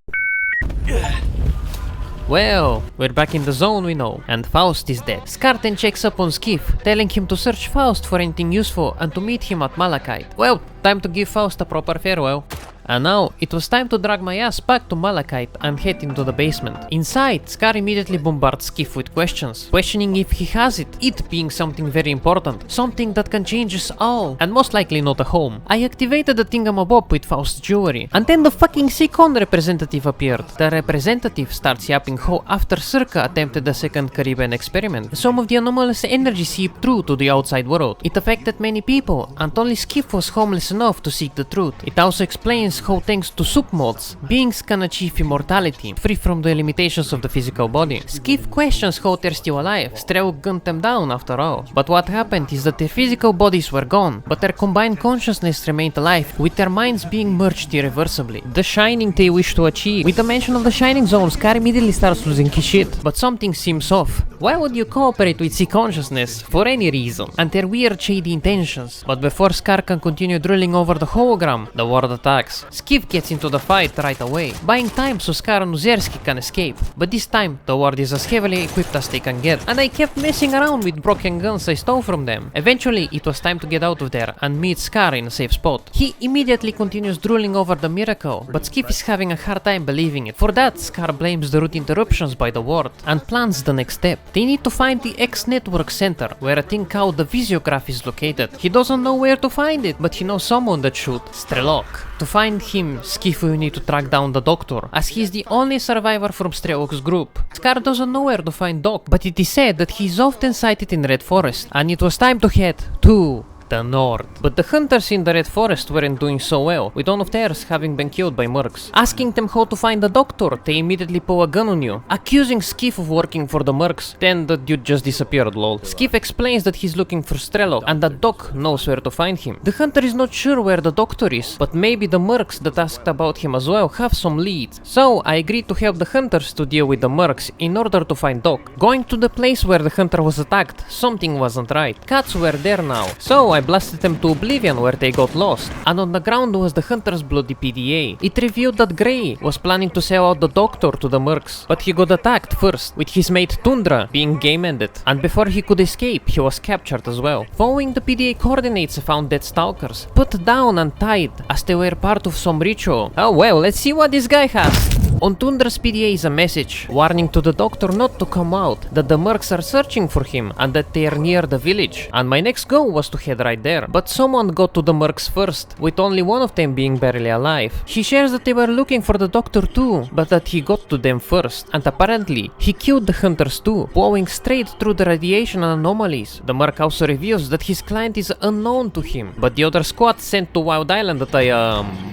Well, we're back in the zone, we know, and Faust is dead. S.T.A.L.K.E.R then checks up on Skiff, telling him to search Faust for anything useful and to meet him at Malachite. Well, time to give Faust a proper farewell. And now, it was time to drag my ass back to Malachite and head into the basement. Inside, S.T.A.L.K.E.R immediately bombards Skiff with questions, questioning if he has it being something very important, something that can change us all, and most likely not a home. I activated the thingamabob with Faust's jewelry, and then the fucking Second representative appeared. The representative starts yapping how after S.T.A.L.K.E.R attempted the second Caribbean experiment, some of the anomalous energy seeped through to the outside world. It affected many people, and only Skiff was homeless enough to seek the truth. It also explains how thanks to soup mods, beings can achieve immortality, free from the limitations of the physical body. Skiff questions how they're still alive. S.T.A.L.K.E.R gunned them down after all. But what happened is that their physical bodies were gone, but their combined consciousness remained alive, with their minds being merged irreversibly. The shining they wish to achieve. With the mention of the shining zone, S.T.A.L.K.E.R immediately starts losing his shit. But something seems off. Why would you cooperate with C-Consciousness for any reason and their weird shady intentions? But before S.T.A.L.K.E.R can continue drilling over the hologram, the ward attacks. Skiff gets into the fight right away, buying time so S.T.A.R.K.E.R and Uzerski can escape. But this time, the ward is as heavily equipped as they can get, and I kept messing around with broken guns I stole from them. Eventually, it was time to get out of there and meet S.T.A.R.K.E.R in a safe spot. He immediately continues drooling over the miracle, but Skiff is having a hard time believing it. For that, S.T.A.R.K.E.R blames the route interruptions by the ward and plans the next step. They need to find the X-Network Center, where a thing called the Visiograph is located. He doesn't know where to find it, but he knows someone that should. S.T.A.L.K.E.R. To find him, Skiff will need to track down the Doctor, as he is the only survivor from S.T.A.L.K.E.'s group. S.T.A.R.K.E.R doesn't know where to find Doc, but it is said that he is often sighted in Red Forest, and it was time to head to the north. But the hunters in the Red Forest weren't doing so well, with one of theirs having been killed by mercs. Asking them how to find the Doctor, they immediately pull a gun on you, accusing Skiff of working for the mercs. Then the dude just disappeared, lol. Skiff explains that he's looking for S.T.A.L.K.E.R and that Doc knows where to find him. The hunter is not sure where the Doctor is, but maybe the mercs that asked about him as well have some leads. So I agreed to help the hunters to deal with the mercs in order to find Doc. Going to the place where the hunter was attacked, something wasn't right. Cats were there now, so I blasted them to oblivion where they got lost, and on the ground was the hunter's bloody PDA. It revealed that Grey was planning to sell out the Doctor to the mercs, but he got attacked first, with his mate Tundra being game-ended, and before he could escape, he was captured as well. Following the PDA coordinates, I found dead stalkers, put down and tied, as they were part of some ritual. Oh well, let's see what this guy has. On Tundra's PDA is a message, warning to the Doctor not to come out, that the mercs are searching for him, and that they are near the village, and my next goal was to head right there. But someone got to the mercs first, with only one of them being barely alive. He shares that they were looking for the Doctor too, but that he got to them first, and apparently, he killed the hunters too, blowing straight through the radiation and anomalies. The merc also reveals that his client is unknown to him, but the other squad sent to Wild Island that I,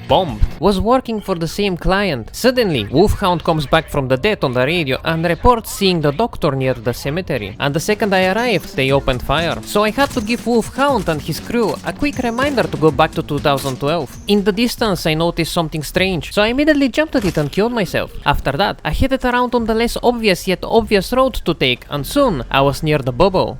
bombed, was working for the same client. Suddenly, Wolfhound comes back from the dead on the radio and reports seeing the Doctor near the cemetery, and the second I arrived, they opened fire. So I had to give Wolfhound and his crew a quick reminder to go back to 2012. In the distance, I noticed something strange, so I immediately jumped at it and killed myself. After that, I headed around on the less obvious yet obvious road to take, and soon I was near the bubble.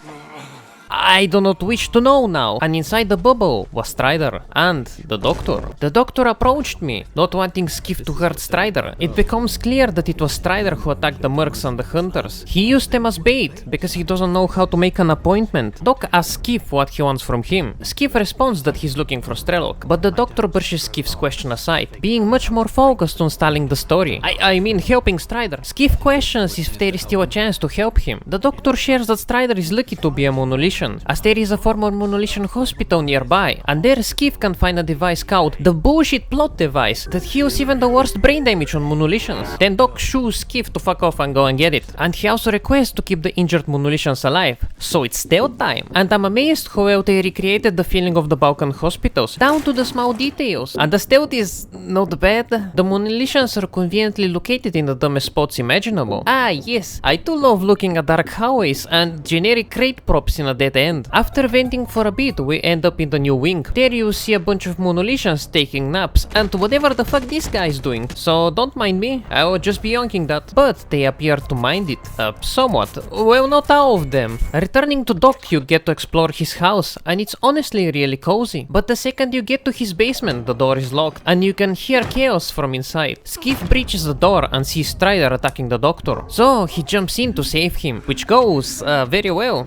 I do not wish to know now, and inside the bubble was Strider and the Doctor. The Doctor approached me, not wanting Skiff to hurt Strider. It becomes clear that it was Strider who attacked the mercs and the hunters. He used them as bait, because he doesn't know how to make an appointment. Doc asks Skiff what he wants from him. Skiff responds that he's looking for S.T.A.L.K.E.R, but the Doctor brushes Skiff's question aside, being much more focused on stalling the story. I mean helping Strider. Skiff questions if there is still a chance to help him. The Doctor shares that Strider is lucky to be a monolith, as there is a former Monolithian hospital nearby, and there Skiff can find a device called the bullshit plot device that heals even the worst brain damage on Monolithians. Then Doc shoos Skiff to fuck off and go and get it, and he also requests to keep the injured Monolithians alive, so it's stealth time. And I'm amazed how well they recreated the feeling of the Balkan hospitals, down to the small details, and the stealth is not bad. The Monolithians are conveniently located in the dumbest spots imaginable. Ah yes, I too love looking at dark hallways and generic crate props in a dead end. After venting for a bit, we end up in the new wing. There you see a bunch of Monolithians taking naps, and whatever the fuck this guy is doing, so don't mind me, I will just be yonking that. But they appear to mind it, somewhat. Well, not all of them. Returning to Doc, you get to explore his house, and it's honestly really cozy. But the second you get to his basement, the door is locked, and you can hear chaos from inside. Skiff breaches the door and sees Strider attacking the Doctor, so he jumps in to save him, which goes very well.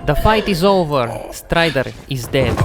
The fight is over. Strider is dead.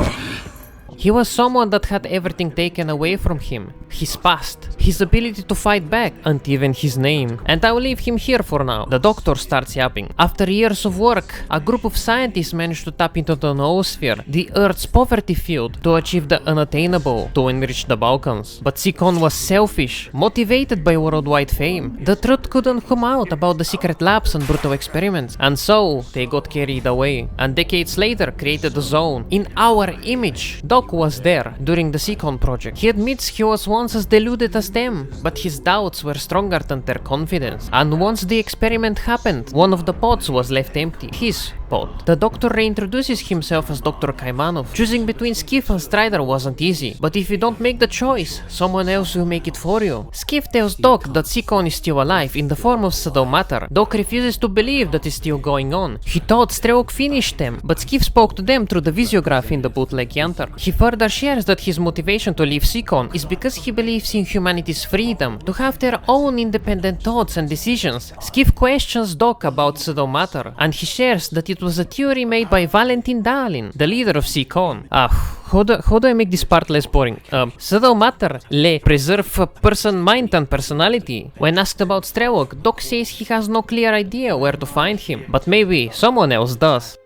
He was someone that had everything taken away from him. his past, his ability to fight back, and even his name. And I'll leave him here for now. The doctor starts yapping. After years of work, a group of scientists managed to tap into the noosphere, the Earth's poverty field, to achieve the unattainable, to enrich the Balkans. But S.T.A.L.K.E.R was selfish, motivated by worldwide fame. The truth couldn't come out about the secret labs and brutal experiments, and so they got carried away. And decades later created a zone in our image. Doc was there during the S.T.A.L.K.E.R project. He admits he was once as deluded as them, but his doubts were stronger than their confidence. And once the experiment happened, one of the pods was left empty. His pod. The doctor reintroduces himself as Dr. Kaimanov. Choosing between Skiff and Strider wasn't easy, but if you don't make the choice, someone else will make it for you. Skiff tells Doc that S.T.A.L.K.E.R is still alive in the form of S.T.A.L.K.E.R. Doc refuses to believe that it's still going on. He thought S.T.A.L.K.E.R finished them, but Skiff spoke to them through the visiograph in the bootleg Yantar. He further shares that his motivation to leave S.T.A.L.K.E.R is because he believes in humanity's freedom to have their own independent thoughts and decisions. Skiff questions Doc about pseudomatter, and he shares that it was a theory made by Valentin Dalin, the leader of S.T.A.L.K.E.R. How do I make this part less boring? Pseudomatter le preserve a person mind and personality. When asked about S.T.A.L.K.E.R, Doc says he has no clear idea where to find him, but maybe someone else does.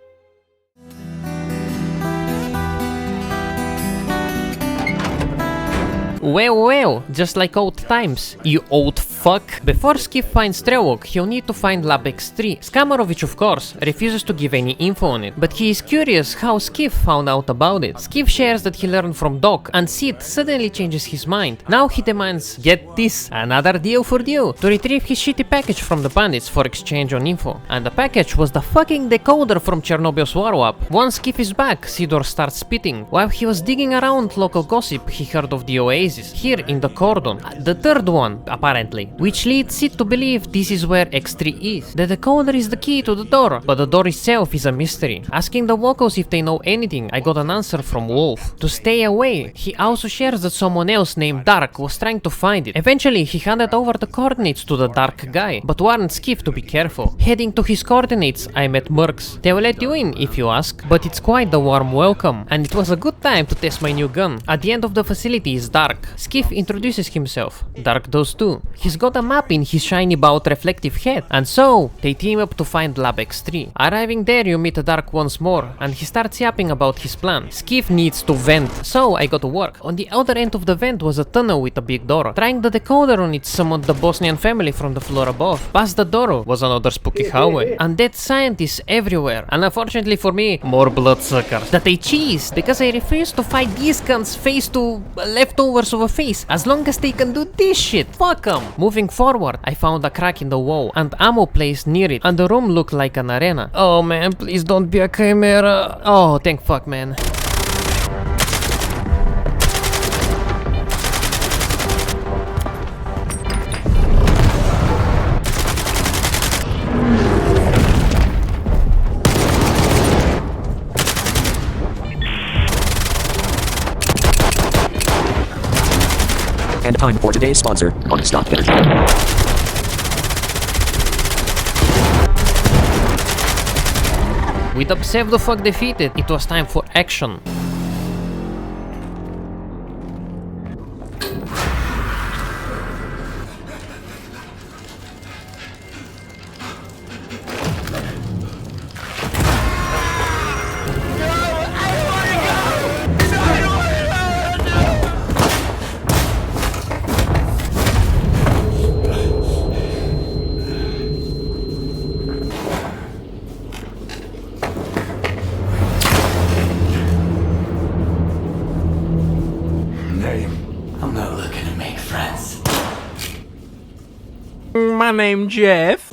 Well, just like old times, you old fuck. Before Skiff finds S.T.A.L.K.E.R, he'll need to find Lab X3. Skamarovich, of course, refuses to give any info on it, but he is curious how Skiff found out about it. Skiff shares that he learned from Doc, and Sid suddenly changes his mind. Now he demands, get this, another deal for you, to retrieve his shitty package from the bandits for exchange on info. And the package was the fucking decoder from Chernobyl's warp. Once Skiff is back, Sidor starts spitting. While he was digging around local gossip, he heard of the Oasis, here in the cordon, the third one, apparently, which leads Sid to believe this is where X3 is. The decoder is the key to the door, but the door itself is a mystery. Asking the locals if they know anything, I got an answer from Wolf. To stay away, he also shares that someone else named Dark was trying to find it. Eventually, he handed over the coordinates to the Dark guy, but warned Skiff to be careful. Heading to his coordinates, I met Mercs. They will let you in if you ask, but it's quite the warm welcome, and it was a good time to test my new gun. At the end of the facility is Dark. Skiff introduces himself. Dark does too. He's got a map in his shiny bout reflective head, and so they team up to find Lab X3. Arriving there, you meet Dark once more, and he starts yapping about his plan. Skiff needs to vent, so I got to work. On the other end of the vent was a tunnel with a big door. Trying the decoder on it summoned the Bosnian family from the floor above. Past the door was another spooky hallway, and dead scientists everywhere, and unfortunately for me, more bloodsuckers that I cheese because I refuse to fight these guns face to leftovers of a face as long as they can do this shit. Fuck them. Moving forward, I found a crack in the wall and ammo placed near it, and the room looked like an arena. Oh man, please don't be a chimera. Oh, thank fuck, man. And time for today's sponsor, Stalker Behavior. With the pseudo-fuck defeated, it was time for action. I'm not looking to make friends. My name Jeff.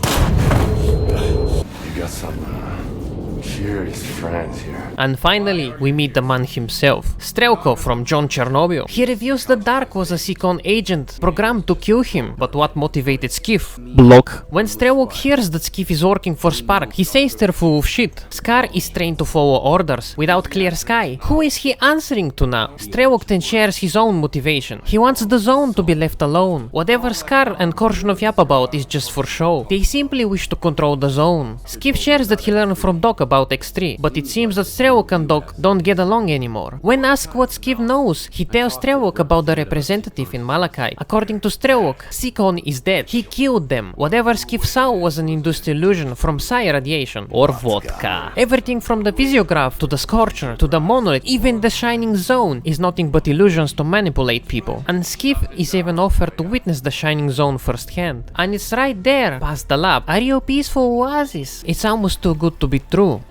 You got some serious friends here. And finally, we meet the man himself, Strelko from John Chernobyl. He reveals that Dark was a S.T.A.L.K.E.R agent programmed to kill him, but what motivated Skiff? Block. When Strelok hears that Skiff is working for Spark, he says they're full of shit. Scar is trained to follow orders. Without clear sky, who is he answering to now? Strelok then shares his own motivation. He wants the zone to be left alone. Whatever Scar and Korshunov yap about is just for show. They simply wish to control the zone. Skiff shares that he learned from Doc about X3, but it seems that S.T.A.L.K.E.R and Doc don't get along anymore. When asked what Skiff knows, he tells S.T.A.L.K.E.R about the representative in Malachite. According to S.T.A.L.K.E.R, Seacon is dead. He killed them. Whatever Skiff saw was an induced illusion from psi radiation or vodka. Everything from the physiograph to the Scorcher to the monolith, even the Shining Zone, is nothing but illusions to manipulate people. And Skiff is even offered to witness the Shining Zone firsthand. And it's right there, past the lab. Are you a peaceful oasis? It's almost too good to be true.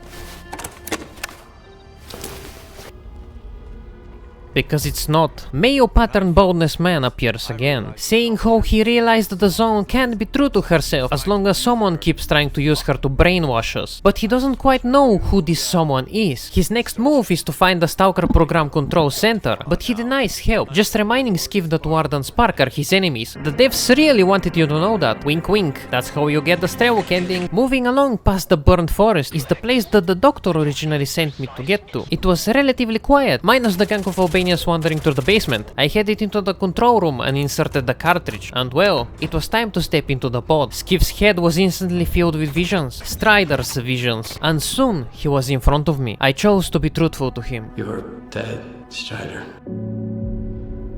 Because it's not. Male pattern baldness man appears again, saying how he realized that the zone can't be true to herself as long as someone keeps trying to use her to brainwash us. But he doesn't quite know who this someone is. His next move is to find the Stalker program control center, but he denies help, just reminding Skiff that Ward and Spark are his enemies. The devs really wanted you to know that. Wink wink. That's how you get the S.T.A.L.K.E.R ending. Moving along past the burned forest is the place that the doctor originally sent me to get to. It was relatively quiet, minus the gang of Albanians wandering through the basement. I headed into the control room and inserted the cartridge, and well, it was time to step into the pod. Skiff's head was instantly filled with visions, Strider's visions, and soon he was in front of me. I chose to be truthful to him. You're dead, Strider.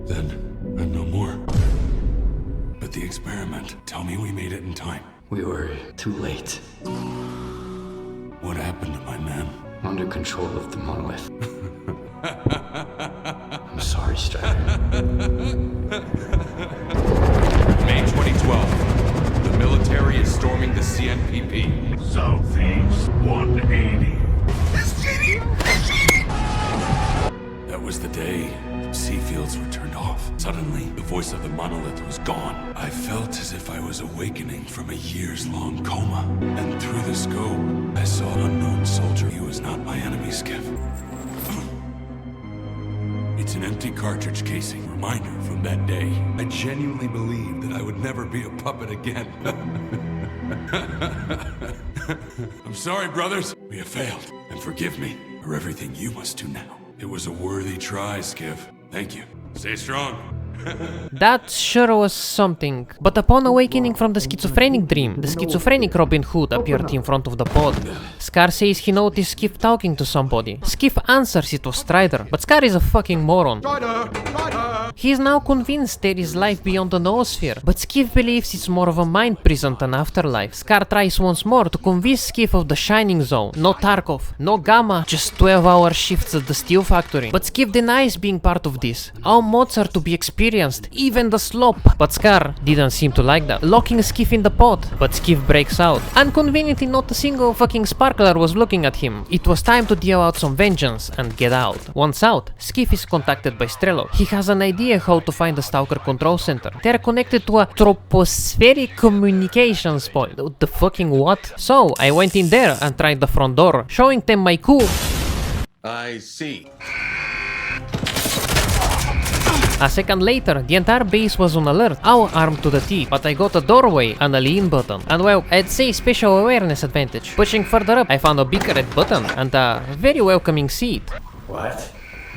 Then I'm no more. But the experiment, tell me we made it in time. We were too late. What happened to my men? Under control of the monolith. I'm sorry, Strider. May 2012. The military is storming the CNPP. Southeast 180. That was the day the sea fields were turned off. Suddenly, the voice of the monolith was gone. I felt as if I was awakening from a years-long coma. And through the scope, I saw an unknown soldier. He was not my enemy, Skiff. It's an empty cartridge casing. Reminder from that day. I genuinely believed that I would never be a puppet again. I'm sorry, brothers. We have failed. And forgive me for everything you must do now. It was a worthy try, Skiff. Thank you. Stay strong. That sure was something. But upon awakening from the schizophrenic dream, the schizophrenic Robin Hood appeared in front of the pod. Scar says he noticed Skiff talking to somebody. Skiff answers it was Strider, but Scar is a fucking moron. He is now convinced there is life beyond the noosphere, but Skiff believes it's more of a mind prison than afterlife. Scar tries once more to convince Skiff of the Shining Zone. No Tarkov, no Gamma, just 12-hour shifts at the steel factory. But Skiff denies being part of this. All mods are to be experienced, even the slop. But Scar didn't seem to like that, locking Skiff in the pod. But Skiff breaks out. Unconveniently, not a single fucking sparkler was looking at him. It was time to deal out some vengeance and get out. Once out, Skiff is contacted by S.T.A.L.K.E.R. He has an idea how to find the Stalker control center. They are connected to a tropospheric communications point. The fucking what? So I went in there and tried the front door, showing them my cool. I see. A second later, the entire base was on alert, all armed to the teeth, but I got a doorway and a lean button. And well, I'd say special awareness advantage. Pushing further up, I found a big red button and a very welcoming seat. What?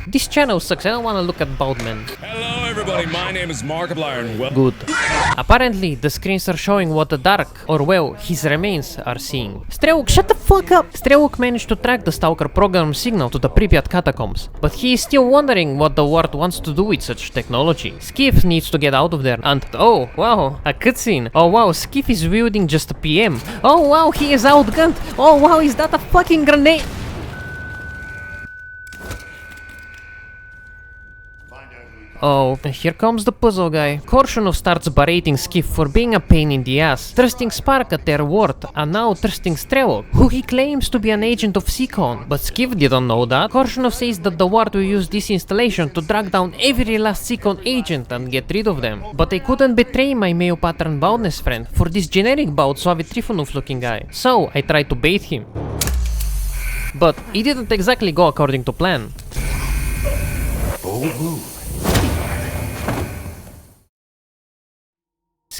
This channel sucks, I don't wanna look at bald men. Hello everybody, my name is Markiplier and Good. Apparently, the screens are showing what the Dark, or well, his remains, are seeing. S.T.A.L.K.E.R, shut the fuck up! S.T.A.L.K.E.R managed to track the Stalker program signal to the Pripyat catacombs, but he is still wondering what the world wants to do with such technology. Skiff needs to get out of there, and oh wow, a cutscene. Oh wow, Skiff is wielding just a PM. Oh wow, he is outgunned. Oh wow, is that a fucking grenade? Oh, here comes the puzzle guy. Korshunov starts berating Skiff for being a pain in the ass, trusting Spark at their word, and now trusting S.T.A.L.K.E.R, who he claims to be an agent of Seacon. But Skiff didn't know that. Korshunov says that the ward will use this installation to drag down every last Seacon agent and get rid of them. But I couldn't betray my male pattern baldness friend for this generic bald Soviet Trifonov looking guy. So I tried to bait him. But it didn't exactly go according to plan. Bold move.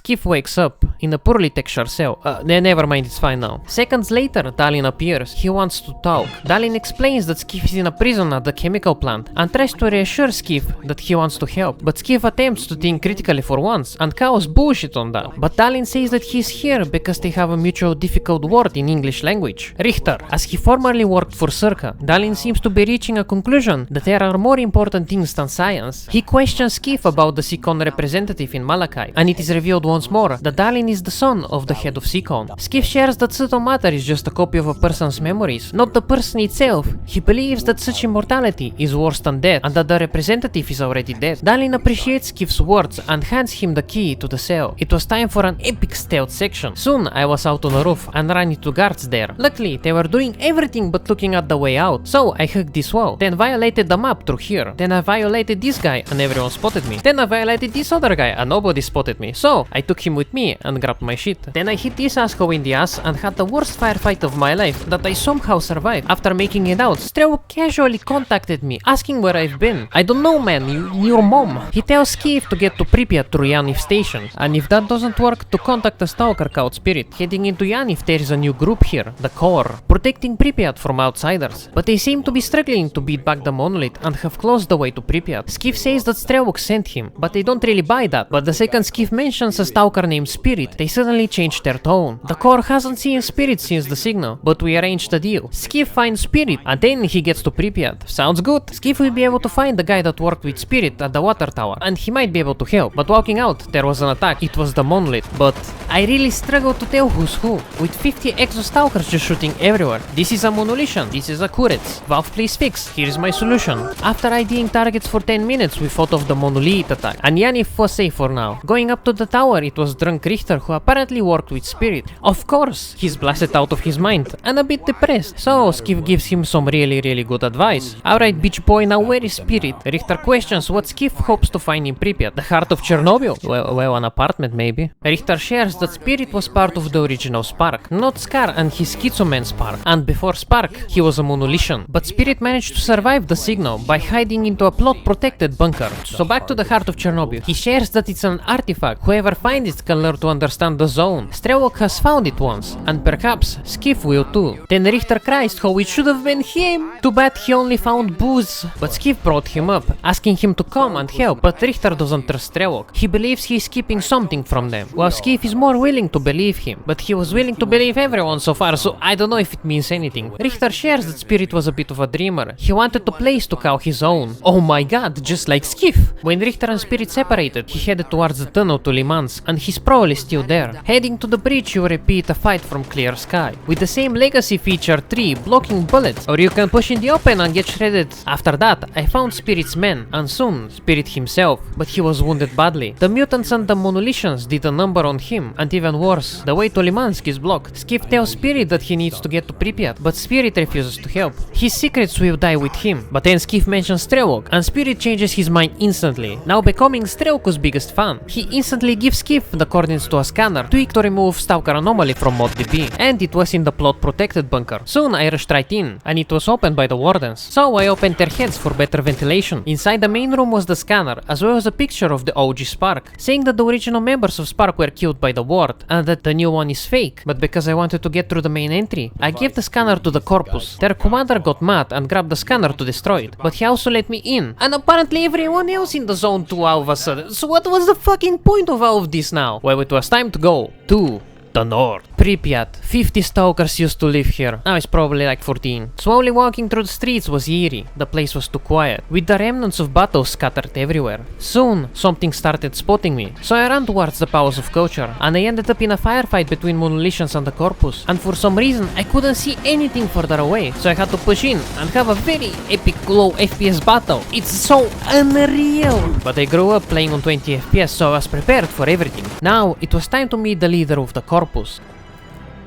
Skiff wakes up in a poorly textured cell. Never mind, it's fine now. Seconds later, Dalin appears. He wants to talk. Dalin explains that Skiff is in a prison at the chemical plant and tries to reassure Skiff that he wants to help. But Skiff attempts to think critically for once and calls bullshit on that. But Dalin says that he's here because they have a mutual difficult word in English language. Richter, as he formerly worked for S.T.A.L.K.E.R, Dalin seems to be reaching a conclusion that there are more important things than science. He questions Skiff about the Seacon representative in Malachi, and it is revealed once more that Dalin is the son of the head of Seacon. Skiff shares that subtle matter is just a copy of a person's memories, not the person itself. He believes that such immortality is worse than death, and that the representative is already dead. Dalin appreciates Skiff's words and hands him the key to the cell. It was time for an epic stealth section. Soon I was out on the roof and ran into guards there. Luckily, they were doing everything but looking at the way out, so I hugged this wall, then violated the map through here, then I violated this guy and everyone spotted me, then I violated this other guy and nobody spotted me, so I took him with me and grabbed my shit. Then I hit this asshole in the ass and had the worst firefight of my life that I somehow survived. After making it out, S.T.A.L.K.E.R casually contacted me, asking where I've been. I don't know, man, your mom. He tells Skiff to get to Pripyat through Yaniv station, and if that doesn't work, to contact the Stalker Scout spirit. Heading into Yaniv, there is a new group here, the S.T.A.L.K.E.R, protecting Pripyat from outsiders, but they seem to be struggling to beat back the monolith and have closed the way to Pripyat. Skiff says that S.T.A.L.K.E.R sent him, but they don't really buy that. But the second Skiff mentions a Stalker named Spirit, they suddenly change their tone. The S.T.A.L.K.E.R hasn't seen Spirit since the signal, but we arranged a deal. Skiff finds Spirit, and then he gets to Pripyat. Sounds good. Skiff will be able to find the guy that worked with Spirit at the water tower, and he might be able to help. But walking out, there was an attack. It was the monolith, but I really struggle to tell who's who, with 50 exo-stalkers just shooting everywhere. This is a monolithian, this is a Kurets. Valve, please fix, here's my solution. After IDing targets for 10 minutes, we fought off the monolith attack, and Yaniv was safe for now. Going up to the tower, it was drunk Richter who apparently worked with Spirit. Of course, he's blasted out of his mind, and a bit depressed, so Skiff gives him some really good advice. Alright bitch boy, now where is Spirit? Richter questions what Skiff hopes to find in Pripyat. The Heart of Chornobyl? Well, an apartment maybe. Richter shares that Spirit was part of the original S.T.A.L.K.E.R, not S.C.A.R and his Schizoman S.T.A.L.K.E.R, and before S.T.A.L.K.E.R, he was a monolithian, but Spirit managed to survive the signal by hiding into a plot-protected bunker. So back to the Heart of Chornobyl. He shares that it's an artifact. Whoever finds it can learn to understand the zone. S.T.A.L.K.E.R has found it once, and perhaps Skiff will too. Then Richter cries how it should have been him. Too bad he only found booze. But Skiff brought him up, asking him to come and help, but Richter doesn't trust S.T.A.L.K.E.R. He believes he's keeping something from them, while Skiff is more willing to believe him. But he was willing to believe everyone so far, so I don't know if it means anything. Richter shares that Spirit was a bit of a dreamer. He wanted a place to call his own. Oh my god, just like Skiff. When Richter and Spirit separated, he headed towards the tunnel to Le Mans, and he's probably still there. Heading to the bridge, you repeat a fight from clear sky, with the same legacy feature 3 blocking bullets, or you can push in the open and get shredded. After that, I found Spirit's men, and soon Spirit himself, but he was wounded badly. The mutants and the monolithians did a number on him, and even worse, the way to Limansk is blocked. Skiff tells Spirit that he needs to get to Pripyat, but Spirit refuses to help. His secrets will die with him, but then Skiff mentions S.T.A.L.K.E.R, and Spirit changes his mind instantly, now becoming S.T.A.L.K.E.'s biggest fan. He instantly gives Skiff the coordinates to a scanner tweaked to remove Stalker Anomaly from ModDB, and it was in the plot-protected bunker. Soon I rushed right in, and it was opened by the wardens, so I opened their heads for better ventilation. Inside the main room was the scanner, as well as a picture of the OG Spark, saying that the original members of Spark were killed by the ward, and that the new one is fake. But because I wanted to get through the main entry, I gave the scanner to the Corpus. Their commander got mad and grabbed the scanner to destroy it, but he also let me in, and apparently everyone else in the zone too all of a sudden. So what was the fucking point of all of this now? Well, it was time to go to the north. Pripyat. 50 stalkers used to live here. Now it's probably like 14. Slowly walking through the streets was eerie. The place was too quiet, with the remnants of battles scattered everywhere. Soon, something started spotting me, so I ran towards the powers of culture, and I ended up in a firefight between monolithians and the Corpus, and for some reason I couldn't see anything further away, so I had to push in and have a very epic low FPS battle. It's so unreal! But I grew up playing on 20 FPS, so I was prepared for everything. Now, it was time to meet the leader of the Corpus.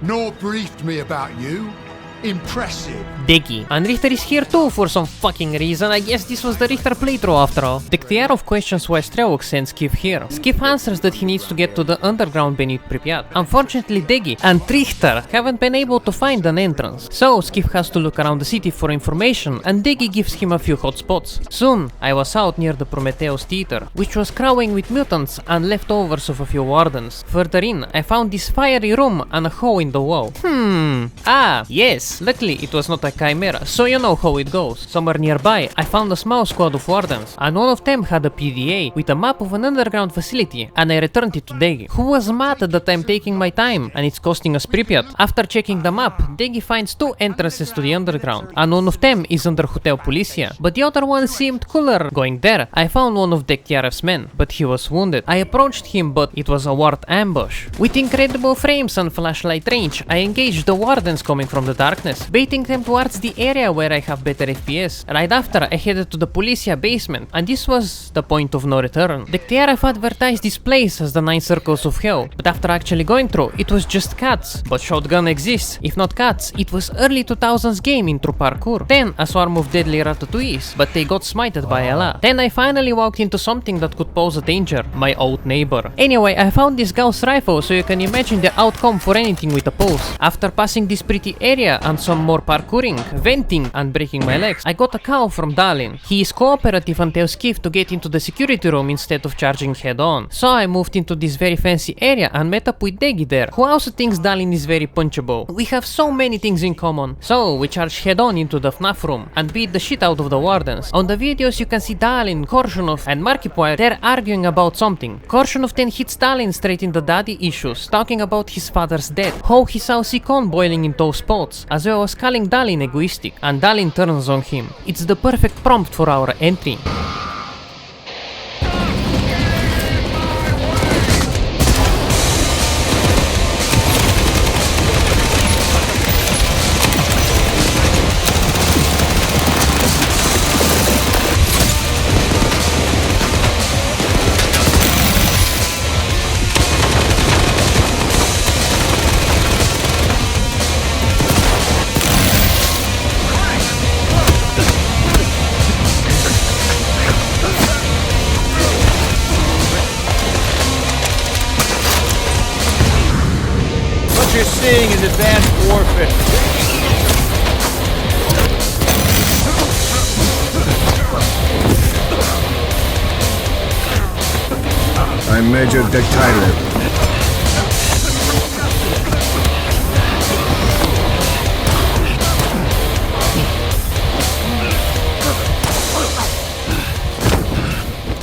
Nor briefed me about you. Impressive. Diggy. And Richter is here too for some fucking reason. I guess this was the Richter playthrough after all. The T.A.R. questions why S.T.A.L.K.E.R sends Skiff here. Skiff answers that he needs to get to the underground beneath Pripyat. Unfortunately, Diggy and Richter haven't been able to find an entrance. So Skiff has to look around the city for information, and Diggy gives him a few hot spots. Soon, I was out near the Prometheus Theater, which was crawling with mutants and leftovers of a few wardens. Further in, I found this fiery room and a hole in the wall. Ah, yes, luckily it was not a chimera, so you know how it goes. Somewhere nearby, I found a small squad of wardens, and one of them had a PDA with a map of an underground facility, and I returned it to Degi, who was mad that I'm taking my time and it's costing us Pripyat. After checking the map, Degi finds two entrances to the underground, and one of them is under Hotel Policia, but the other one seemed cooler. Going there, I found one of T.A.R.'s men, but he was wounded. I approached him, but it was a ward ambush. With incredible frames and flashlight range, I engaged the wardens coming from the darkness, baiting them towards the area where I have better FPS. Right after, I headed to the Policia basement, and this was the point of no return. T.A.R. advertised this place as the 9 Circles of Hell, but after actually going through, it was just cats. But shotgun exists. If not cats, it was early 2000s game in true parkour. Then a swarm of deadly ratatouilles, but they got smited by Allah. Then I finally walked into something that could pose a danger, my old neighbor. Anyway, I found this Gauss rifle, so you can imagine the outcome for anything with a pulse. After passing this pretty area and some more parkouring, venting and breaking my legs, I got a call from Dalin. He is cooperative and tells Skiff to get into the security room instead of charging head on. So I moved into this very fancy area and met up with Degi there, who also thinks Dalin is very punchable. We have so many things in common. So we charged head on into the FNAF room and beat the shit out of the wardens. On the videos you can see Dalin, Korshunov and Markiplier, they're arguing about something. Korshunov then hits Dalin straight in the daddy issues, talking about his father's death, how he saw Sikon boiling in those pots, as well as calling Dalin egoistic, and Dalin turns on him. It's the perfect prompt for our entry. What you're seeing is advanced warfare. I'm Major S.T.A.L.K.E.R.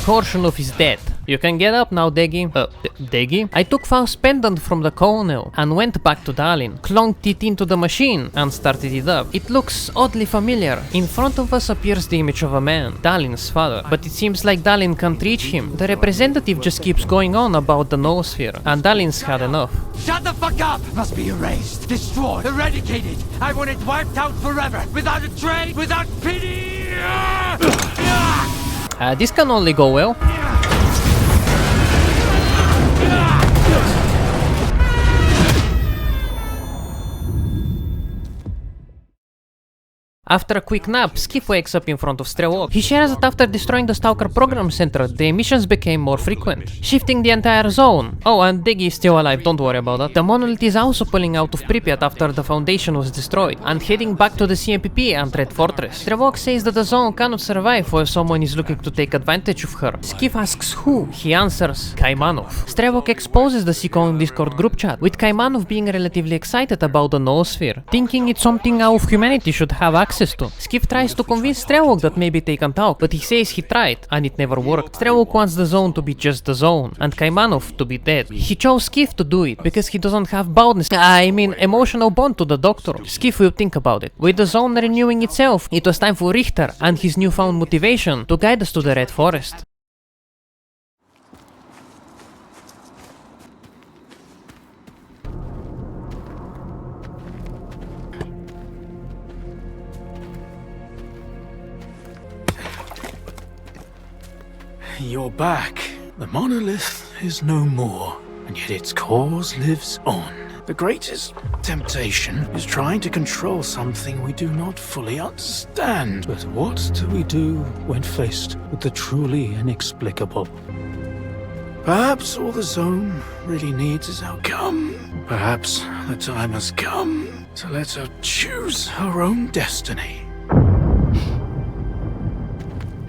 Korshunov is dead. You can get up now, Degi. Degi? I took Faust's pendant from the colonel and went back to Dalin, clunked it into the machine and started it up. It looks oddly familiar. In front of us appears the image of a man, Dalin's father, but it seems like Dalin can't reach him. The representative just keeps going on about the noosphere, and Dalin's had enough. Shut the fuck up! Must be erased, destroyed, eradicated. I want it wiped out forever, without a trace, without pity. This can only go well. After a quick nap, Skiff wakes up in front of S.T.A.L.K.E.R. He shares that after destroying the Stalker program center, the emissions became more frequent, shifting the entire zone. Oh, and Degi is still alive, don't worry about that. The monolith is also pulling out of Pripyat after the foundation was destroyed, and heading back to the CMPP and Red Fortress. S.T.A.L.K.E.R says that the zone cannot survive while someone is looking to take advantage of her. Skiff asks who. He answers, Kaimanov. S.T.A.L.K.E.R exposes the Sikon Discord group chat, with Kaimanov being relatively excited about the noosphere, thinking it's something all of humanity should have access to. Skiff tries to convince S.T.A.L.K.E.R that maybe they can talk, but he says he tried and it never worked. S.T.A.L.K.E.R wants the zone to be just the zone, and Kaimanov to be dead. He chose Skiff to do it because he doesn't have boundness, emotional bond to the doctor. Skiff will think about it. With the zone renewing itself, it was time for Richter and his newfound motivation to guide us to the Red Forest. You're back. The monolith is no more, and yet its cause lives on. The greatest temptation is trying to control something we do not fully understand. But what do we do when faced with the truly inexplicable? Perhaps all the zone really needs is outcome. Perhaps the time has come to let her choose her own destiny.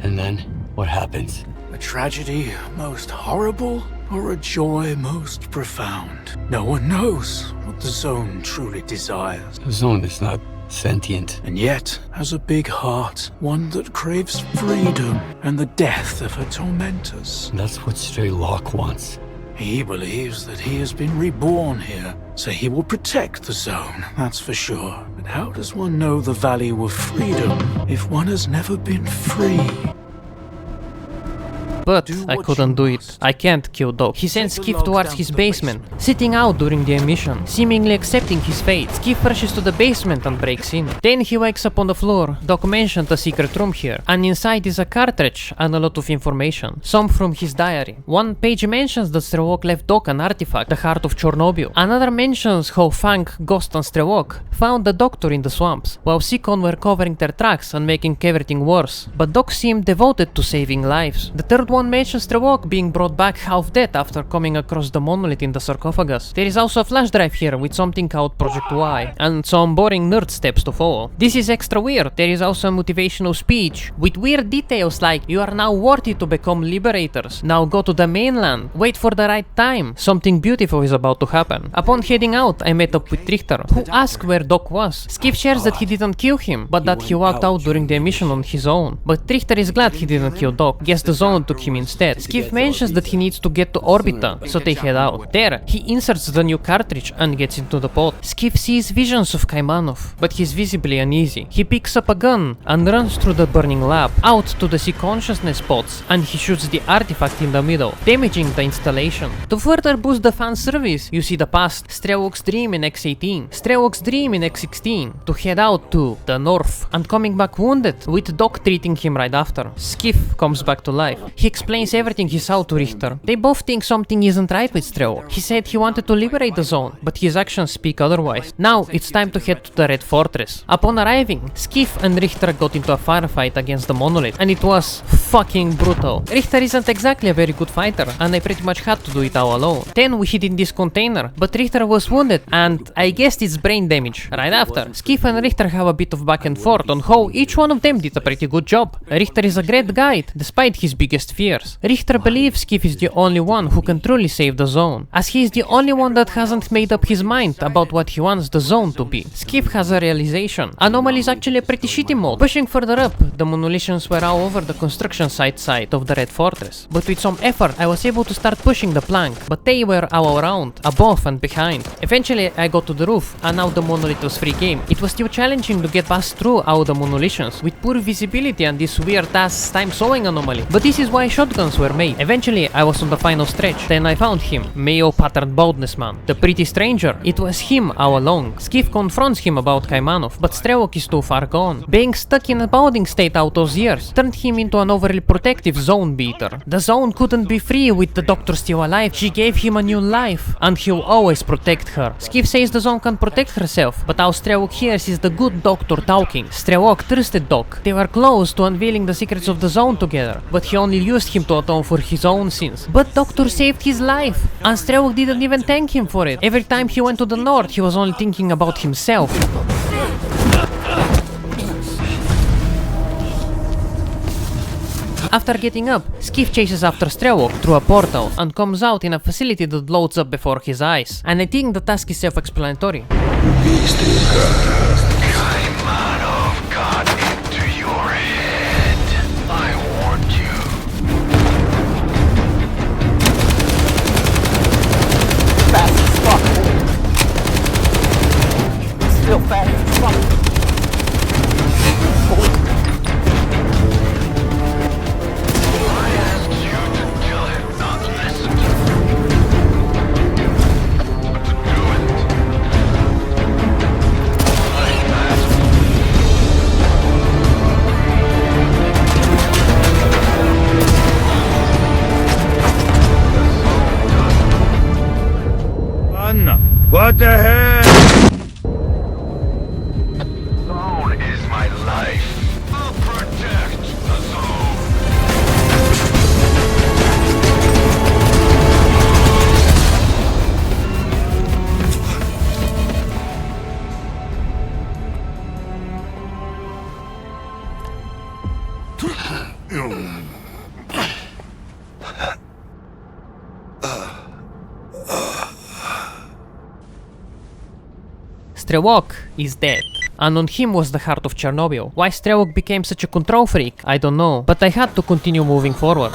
And then, what happens? A tragedy most horrible or a joy most profound. No one knows what the zone truly desires. The zone is not sentient. And yet has a big heart, one that craves freedom and the death of her tormentors. That's what S.T.A.L.K.E.R wants. He believes that he has been reborn here, so he will protect the zone, that's for sure. But how does one know the value of freedom if one has never been free? But I couldn't do it. I can't kill Doc. He sends Skiff towards his basement, sitting out during the emission, seemingly accepting his fate. Skiff rushes to the basement and breaks in. Then he wakes up on the floor. Doc mentioned a secret room here, and inside is a cartridge and a lot of information, some from his diary. One page mentions that S.T.A.L.K.E.R left Doc an artifact, the Heart of Chornobyl. Another mentions how Funk, Ghost and S.T.A.L.K.E.R found the doctor in the swamps, while Seacon were covering their tracks and making everything worse. But Doc seemed devoted to saving lives. The third one mentions S.T.A.L.K.E.R being brought back half dead after coming across the monolith in the sarcophagus. There is also a flash drive here with something called Project Y, and some boring nerd steps to follow. This is extra weird. There is also a motivational speech with weird details like, you are now worthy to become liberators. Now go to the mainland. Wait for the right time. Something beautiful is about to happen. Upon heading out, I met up with Richter, who asked where Doc was. Skiff shares that he didn't kill him, but that he walked out during the mission on his own. But Richter is glad he didn't kill Doc. Guess the zone took him instead. Skiff mentions that he needs to get to Orbita, so they head out. There, he inserts the new cartridge and gets into the pod. Skiff sees visions of Kaimanov, but he's visibly uneasy. He picks up a gun and runs through the burning lab, out to the sea consciousness pods, and he shoots the artifact in the middle, damaging the installation. To further boost the fan service, you see the past, S.T.A.L.K.E.R.'s dream in X18, S.T.A.L.K.E.R.'s dream in X16, to head out to the north, and coming back wounded, with Doc treating him right after. Skiff comes back to life. He explains everything he saw to Richter. They both think something isn't right with S.T.A.L.K.E.R. He said he wanted to liberate the zone, but his actions speak otherwise. Now it's time to head to the Red Fortress. Upon arriving, Skiff and Richter got into a firefight against the monolith, and it was fucking brutal. Richter isn't exactly a very good fighter, and I pretty much had to do it all alone. Then we hid in this container, but Richter was wounded, and I guessed it's brain damage. Right after, Skiff and Richter have a bit of back and forth on how each one of them did a pretty good job. Richter is a great guide, despite his biggest fears. Richter believes Skiff is the only one who can truly save the zone, as he is the only one that hasn't made up his mind about what he wants the zone to be. Skiff has a realization. Anomalies is actually a pretty shitty mode. Pushing further up, the munitions were all over the construction site of the Red Fortress. But with some effort, I was able to start pushing the plank, but they were all around, above and behind. Eventually, I got to the roof, and now the monolith was free game. It was still challenging to get past through all the munitions, with poor visibility and this weird ass time sewing anomaly. But this is why shotguns were made. Eventually, I was on the final stretch. Then I found him, Mayo patterned baldness man, the pretty stranger. It was him all along. Skiff confronts him about Kaimanov, but S.T.A.L.K.E.R is too far gone. Being stuck in a balding state all those years turned him into an overly protective zone beater. The zone couldn't be free with the doctor still alive. She gave him a new life, and he'll always protect her. Skiff says the zone can protect herself, but how S.T.A.L.K.E.R hears is the good doctor talking. S.T.A.L.K.E.R trusted Doc. They were close to unveiling the secrets of the zone together, but he only used him to atone for his own sins. But Doctor saved his life, and S.T.A.L.K.E.R didn't even thank him for it. Every time he went to the north, he was only thinking about himself. After getting up, Skiff chases after S.T.A.L.K.E.R through a portal and comes out in a facility that blows up before his eyes. And I think the task is self-explanatory. Kaimanov got into your head. I warned you. Fast as fuck. Still fast as fuck. What the heck? Zone is my life. I'll protect the zone. S.T.A.L.K.E.R is dead. And on him was the Heart of Chornobyl. Why S.T.A.L.K.E.R became such a control freak, I don't know, but I had to continue moving forward.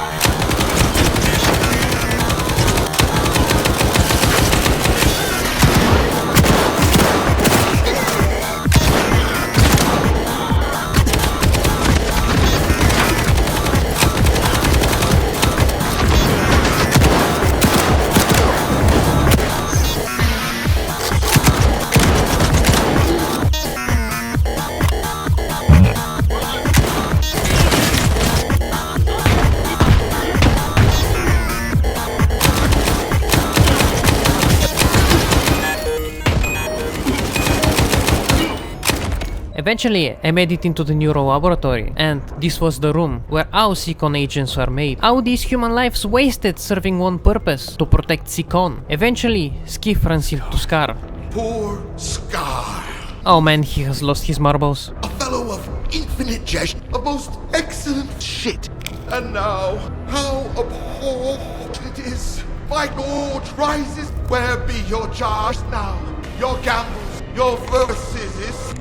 Eventually, I made it into the neuro laboratory, and this was the room where our S.T.A.L.K.E.R agents were made. All these human lives wasted serving one purpose, to protect S.T.A.L.K.E.R. Eventually, Skiff runs into S.K.E.R. Poor Scar. Oh man, he has lost his marbles. A fellow of infinite jest, of most excellent shit. And now, how abhorrent it is. My lord rises. Where be your jars now? Your gambles, your verses.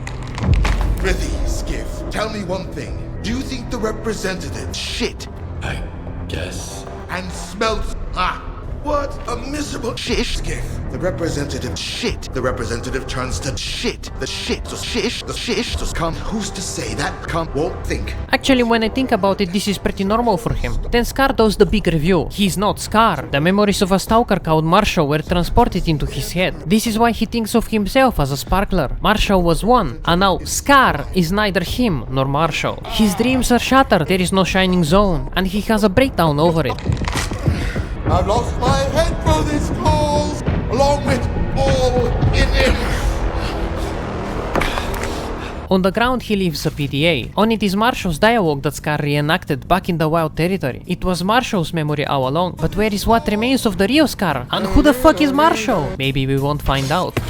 Prithee, Skiff, tell me one thing. Do you think the representative shit? I guess. And smelt? Ah, what a miserable shish, Skiff. The representative shit. The representative turns to shit. The shit, the shish, the come. Who's to say that come won't think? Actually, when I think about it, this is pretty normal for him. Then S.K.E.R does the big review. He's not S.K.E.R. The memories of a stalker called Marshall were transported into his head. This is why he thinks of himself as a sparkler. Marshall was one, and now S.K.E.R is neither him nor Marshall. His dreams are shattered, there is no shining zone, and he has a breakdown over it. I've lost my head for this cause, along with all in him. On the ground he leaves a PDA. On it is Marshall's dialogue that S.K.E.R reenacted back in the Wild Territory. It was Marshall's memory all along, but where is what remains of the real S.K.E.R? And who the fuck is Marshall? Maybe we won't find out.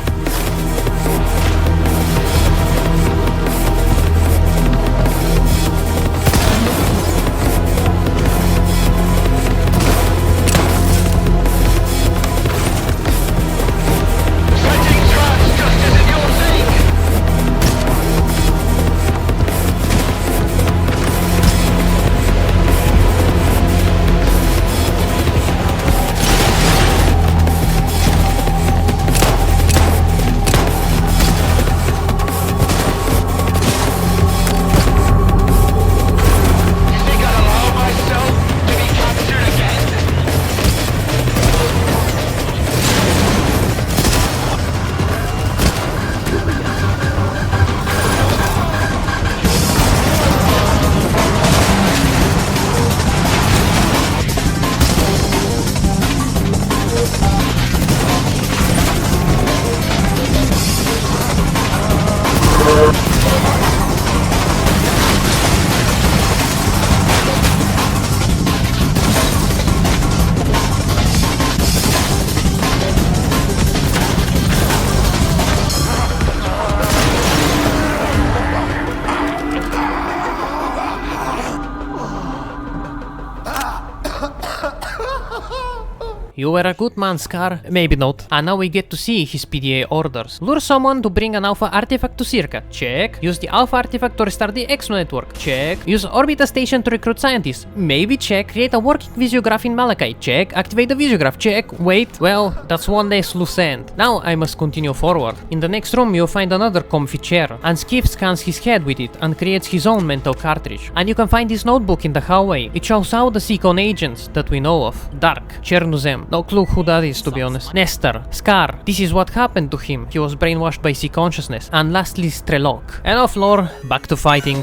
You were a good man, S.K.E.R. Maybe not. And now we get to see his PDA orders. Lure someone to bring an alpha artifact to Circa. Check. Use the alpha artifact to restart the Exo network. Check. Use orbit a station to recruit scientists. Maybe. Check. Create a working visiograph in Malachite. Check. Activate the visiograph. Check. Wait. Well, that's one less loose end. Now I must continue forward. In the next room you'll find another comfy chair, and Skiff scans his head with it and creates his own mental cartridge. And you can find this notebook in the hallway. It shows all the S.T.A.L.K.E.R agents that we know of. Dark, Chernuzem, no clue who that is to be honest. Nestor, S.K.E.R, this is what happened to him. He was brainwashed by C consciousness. And lastly, S.T.A.L.K.E.R. Enough lore, back to fighting.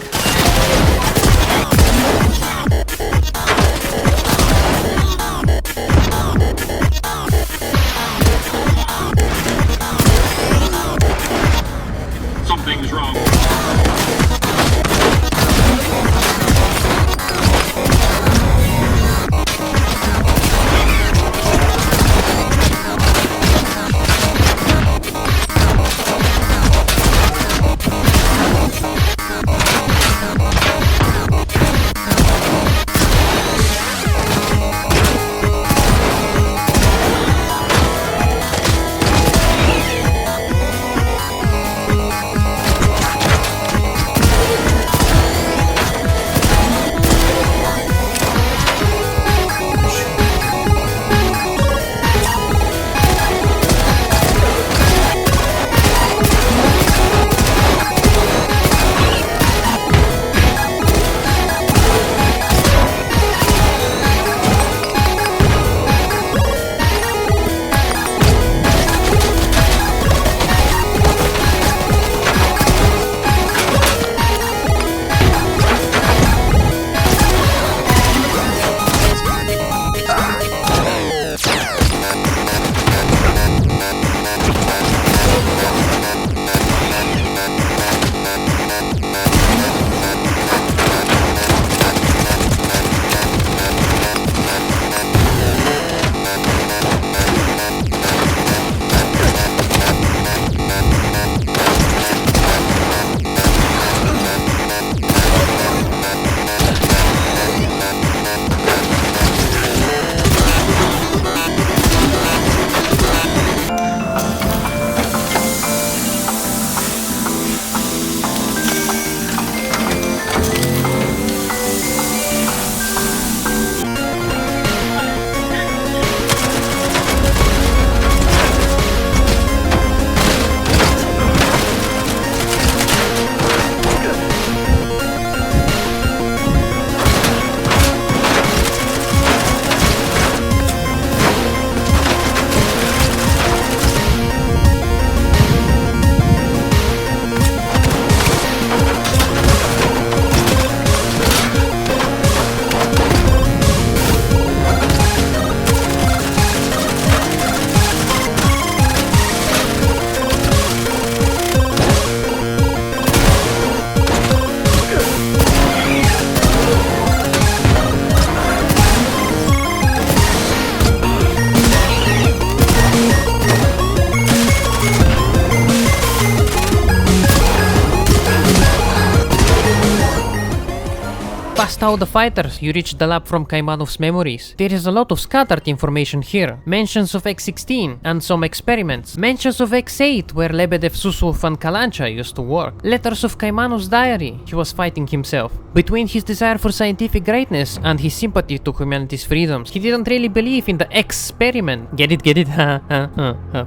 Past all the fighters, you reach the lab from Kaimanov's memories. There is a lot of scattered information here. Mentions of X-16 and some experiments. Mentions of X-8 where Lebedev, Susov and Kalancha used to work. Letters of Kaimanov's diary. He was fighting himself. Between his desire for scientific greatness and his sympathy to humanity's freedoms, he didn't really believe in the experiment. Get it?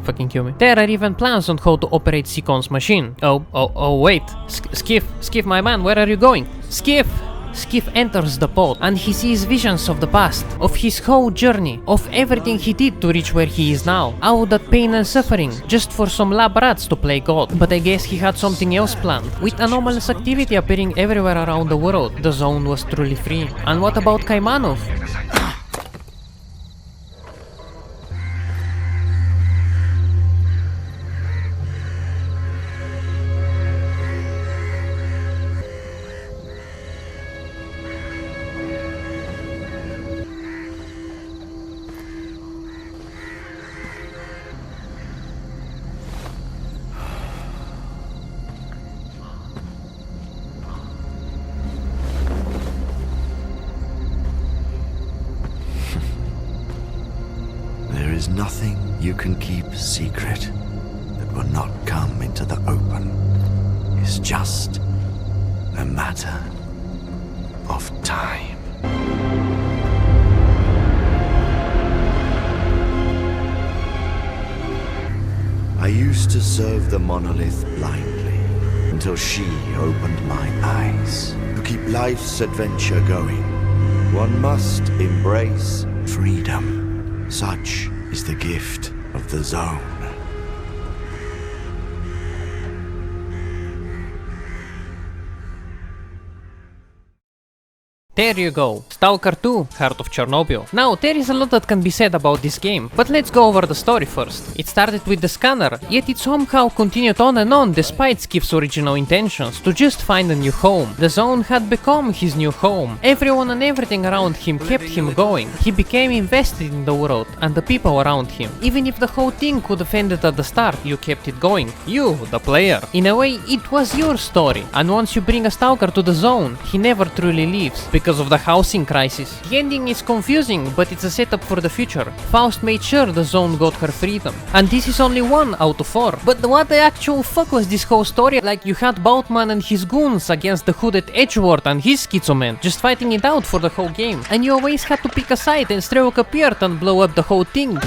Fucking kill me. There are even plans on how to operate Sikon's machine. Oh, wait. Skiff, my man, where are you going? Skiff enters the pod and he sees visions of the past, of his whole journey, of everything he did to reach where he is now. All that pain and suffering, just for some lab rats to play God. But I guess he had something else planned. With anomalous activity appearing everywhere around the world, the zone was truly free. And what about Kaimanov? There is nothing you can keep secret that will not come into the open. It's just a matter of time. I used to serve the monolith blindly until she opened my eyes. To keep life's adventure going, one must embrace freedom. Such is the gift of the zone. There you go, Stalker 2, Heart of Chornobyl. Now, there is a lot that can be said about this game, but let's go over the story first. It started with the scanner, yet it somehow continued on and on despite Skiff's original intentions, to just find a new home. The zone had become his new home. Everyone and everything around him kept him going. He became invested in the world and the people around him. Even if the whole thing could have ended at the start, you kept it going. You, the player. In a way, it was your story. And once you bring a Stalker to the zone, he never truly leaves, because of the housing crisis. The ending is confusing, but it's a setup for the future. Faust made sure the zone got her freedom. And this is only 1 out of 4. But what the actual fuck was this whole story? Like, you had Bautman and his goons against the hooded Edgeworth and his schizoman, just fighting it out for the whole game. And you always had to pick a side, and S.T.A.L.K.E.R appeared and blow up the whole thing.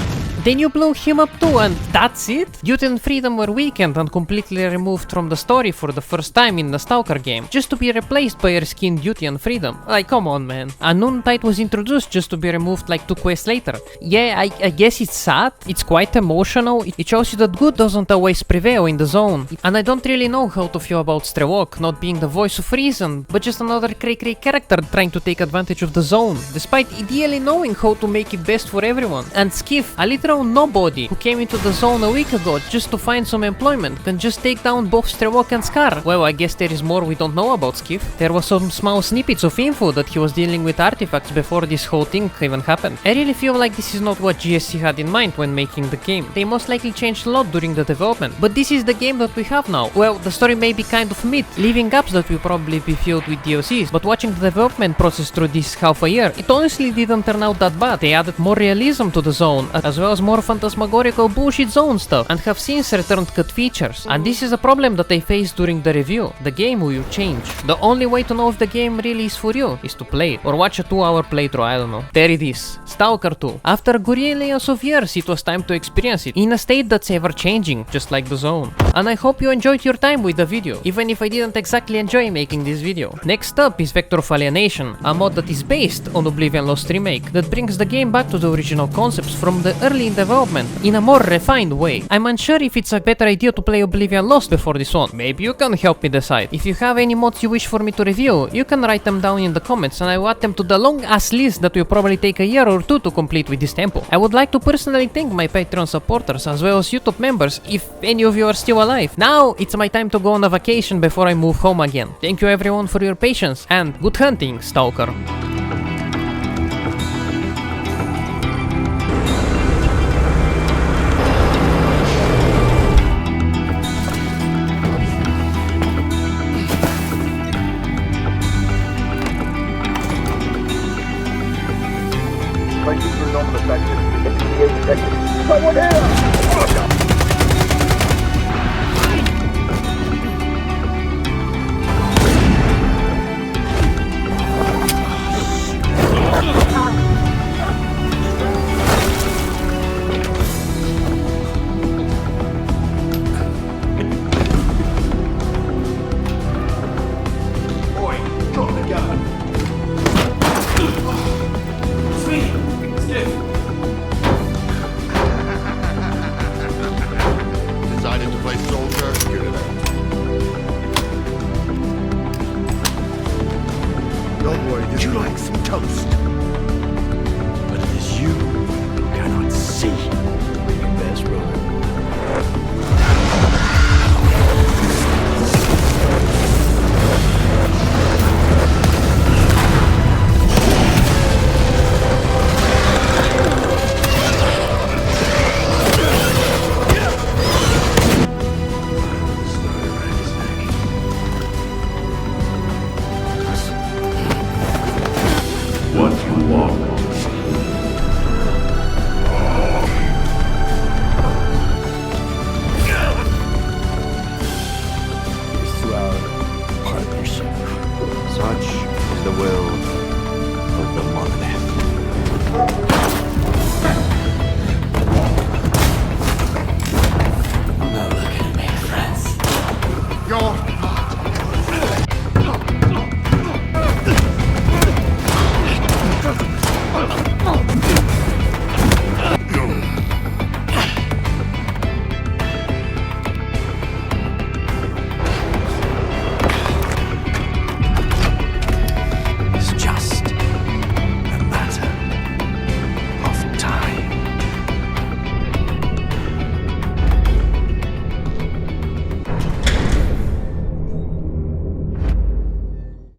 Then you blew him up too, and that's it? Duty and freedom were weakened and completely removed from the story for the first time in the Stalker game, just to be replaced by Erskine Duty and Freedom. Like, come on, man. And Noontide was introduced just to be removed like 2 quests later. Yeah, I guess it's sad. It's quite emotional. It shows you that good doesn't always prevail in the zone. And I don't really know how to feel about S.T.A.L.K.E.R not being the voice of reason, but just another cray-cray character trying to take advantage of the zone, despite ideally knowing how to make it best for everyone. And Skiff, a literal nobody who came into the zone a week ago just to find some employment, can just take down both S.T.A.L.K.E.R and S.K.A.R. Well, I guess there is more we don't know about Skiff. There was some small snippets of info that he was dealing with artifacts before this whole thing even happened. I really feel like this is not what GSC had in mind when making the game. They most likely changed a lot during the development, but this is the game that we have now. Well, the story may be kind of mid, leaving gaps that will probably be filled with DLCs, but watching the development process through this half a year, it honestly didn't turn out that bad. They added more realism to the zone, as well as more phantasmagorical bullshit zone stuff, and have since returned cut features. And this is a problem that I faced during the review. The game will change. The only way to know if the game really is for you is to play it, or watch a 2-hour playthrough, I don't know. There it is, Stalker 2. After gazillions of years, it was time to experience it, in a state that's ever changing, just like the zone. And I hope you enjoyed your time with the video, even if I didn't exactly enjoy making this video. Next up is Vector of Alienation, a mod that is based on Oblivion Lost Remake, that brings the game back to the original concepts from the early in development, in a more refined way. I'm unsure if it's a better idea to play Oblivion Lost before this one. Maybe you can help me decide. If you have any mods you wish for me to review, you can write them down in the comments and I will add them to the long ass list that will probably take a year or 2 to complete with this tempo. I would like to personally thank my Patreon supporters as well as YouTube members, if any of you are still alive. Now it's my time to go on a vacation before I move home again. Thank you everyone for your patience, and good hunting, Stalker. Cranking through anomalous activity. ST.A.K.E.R. Someone here!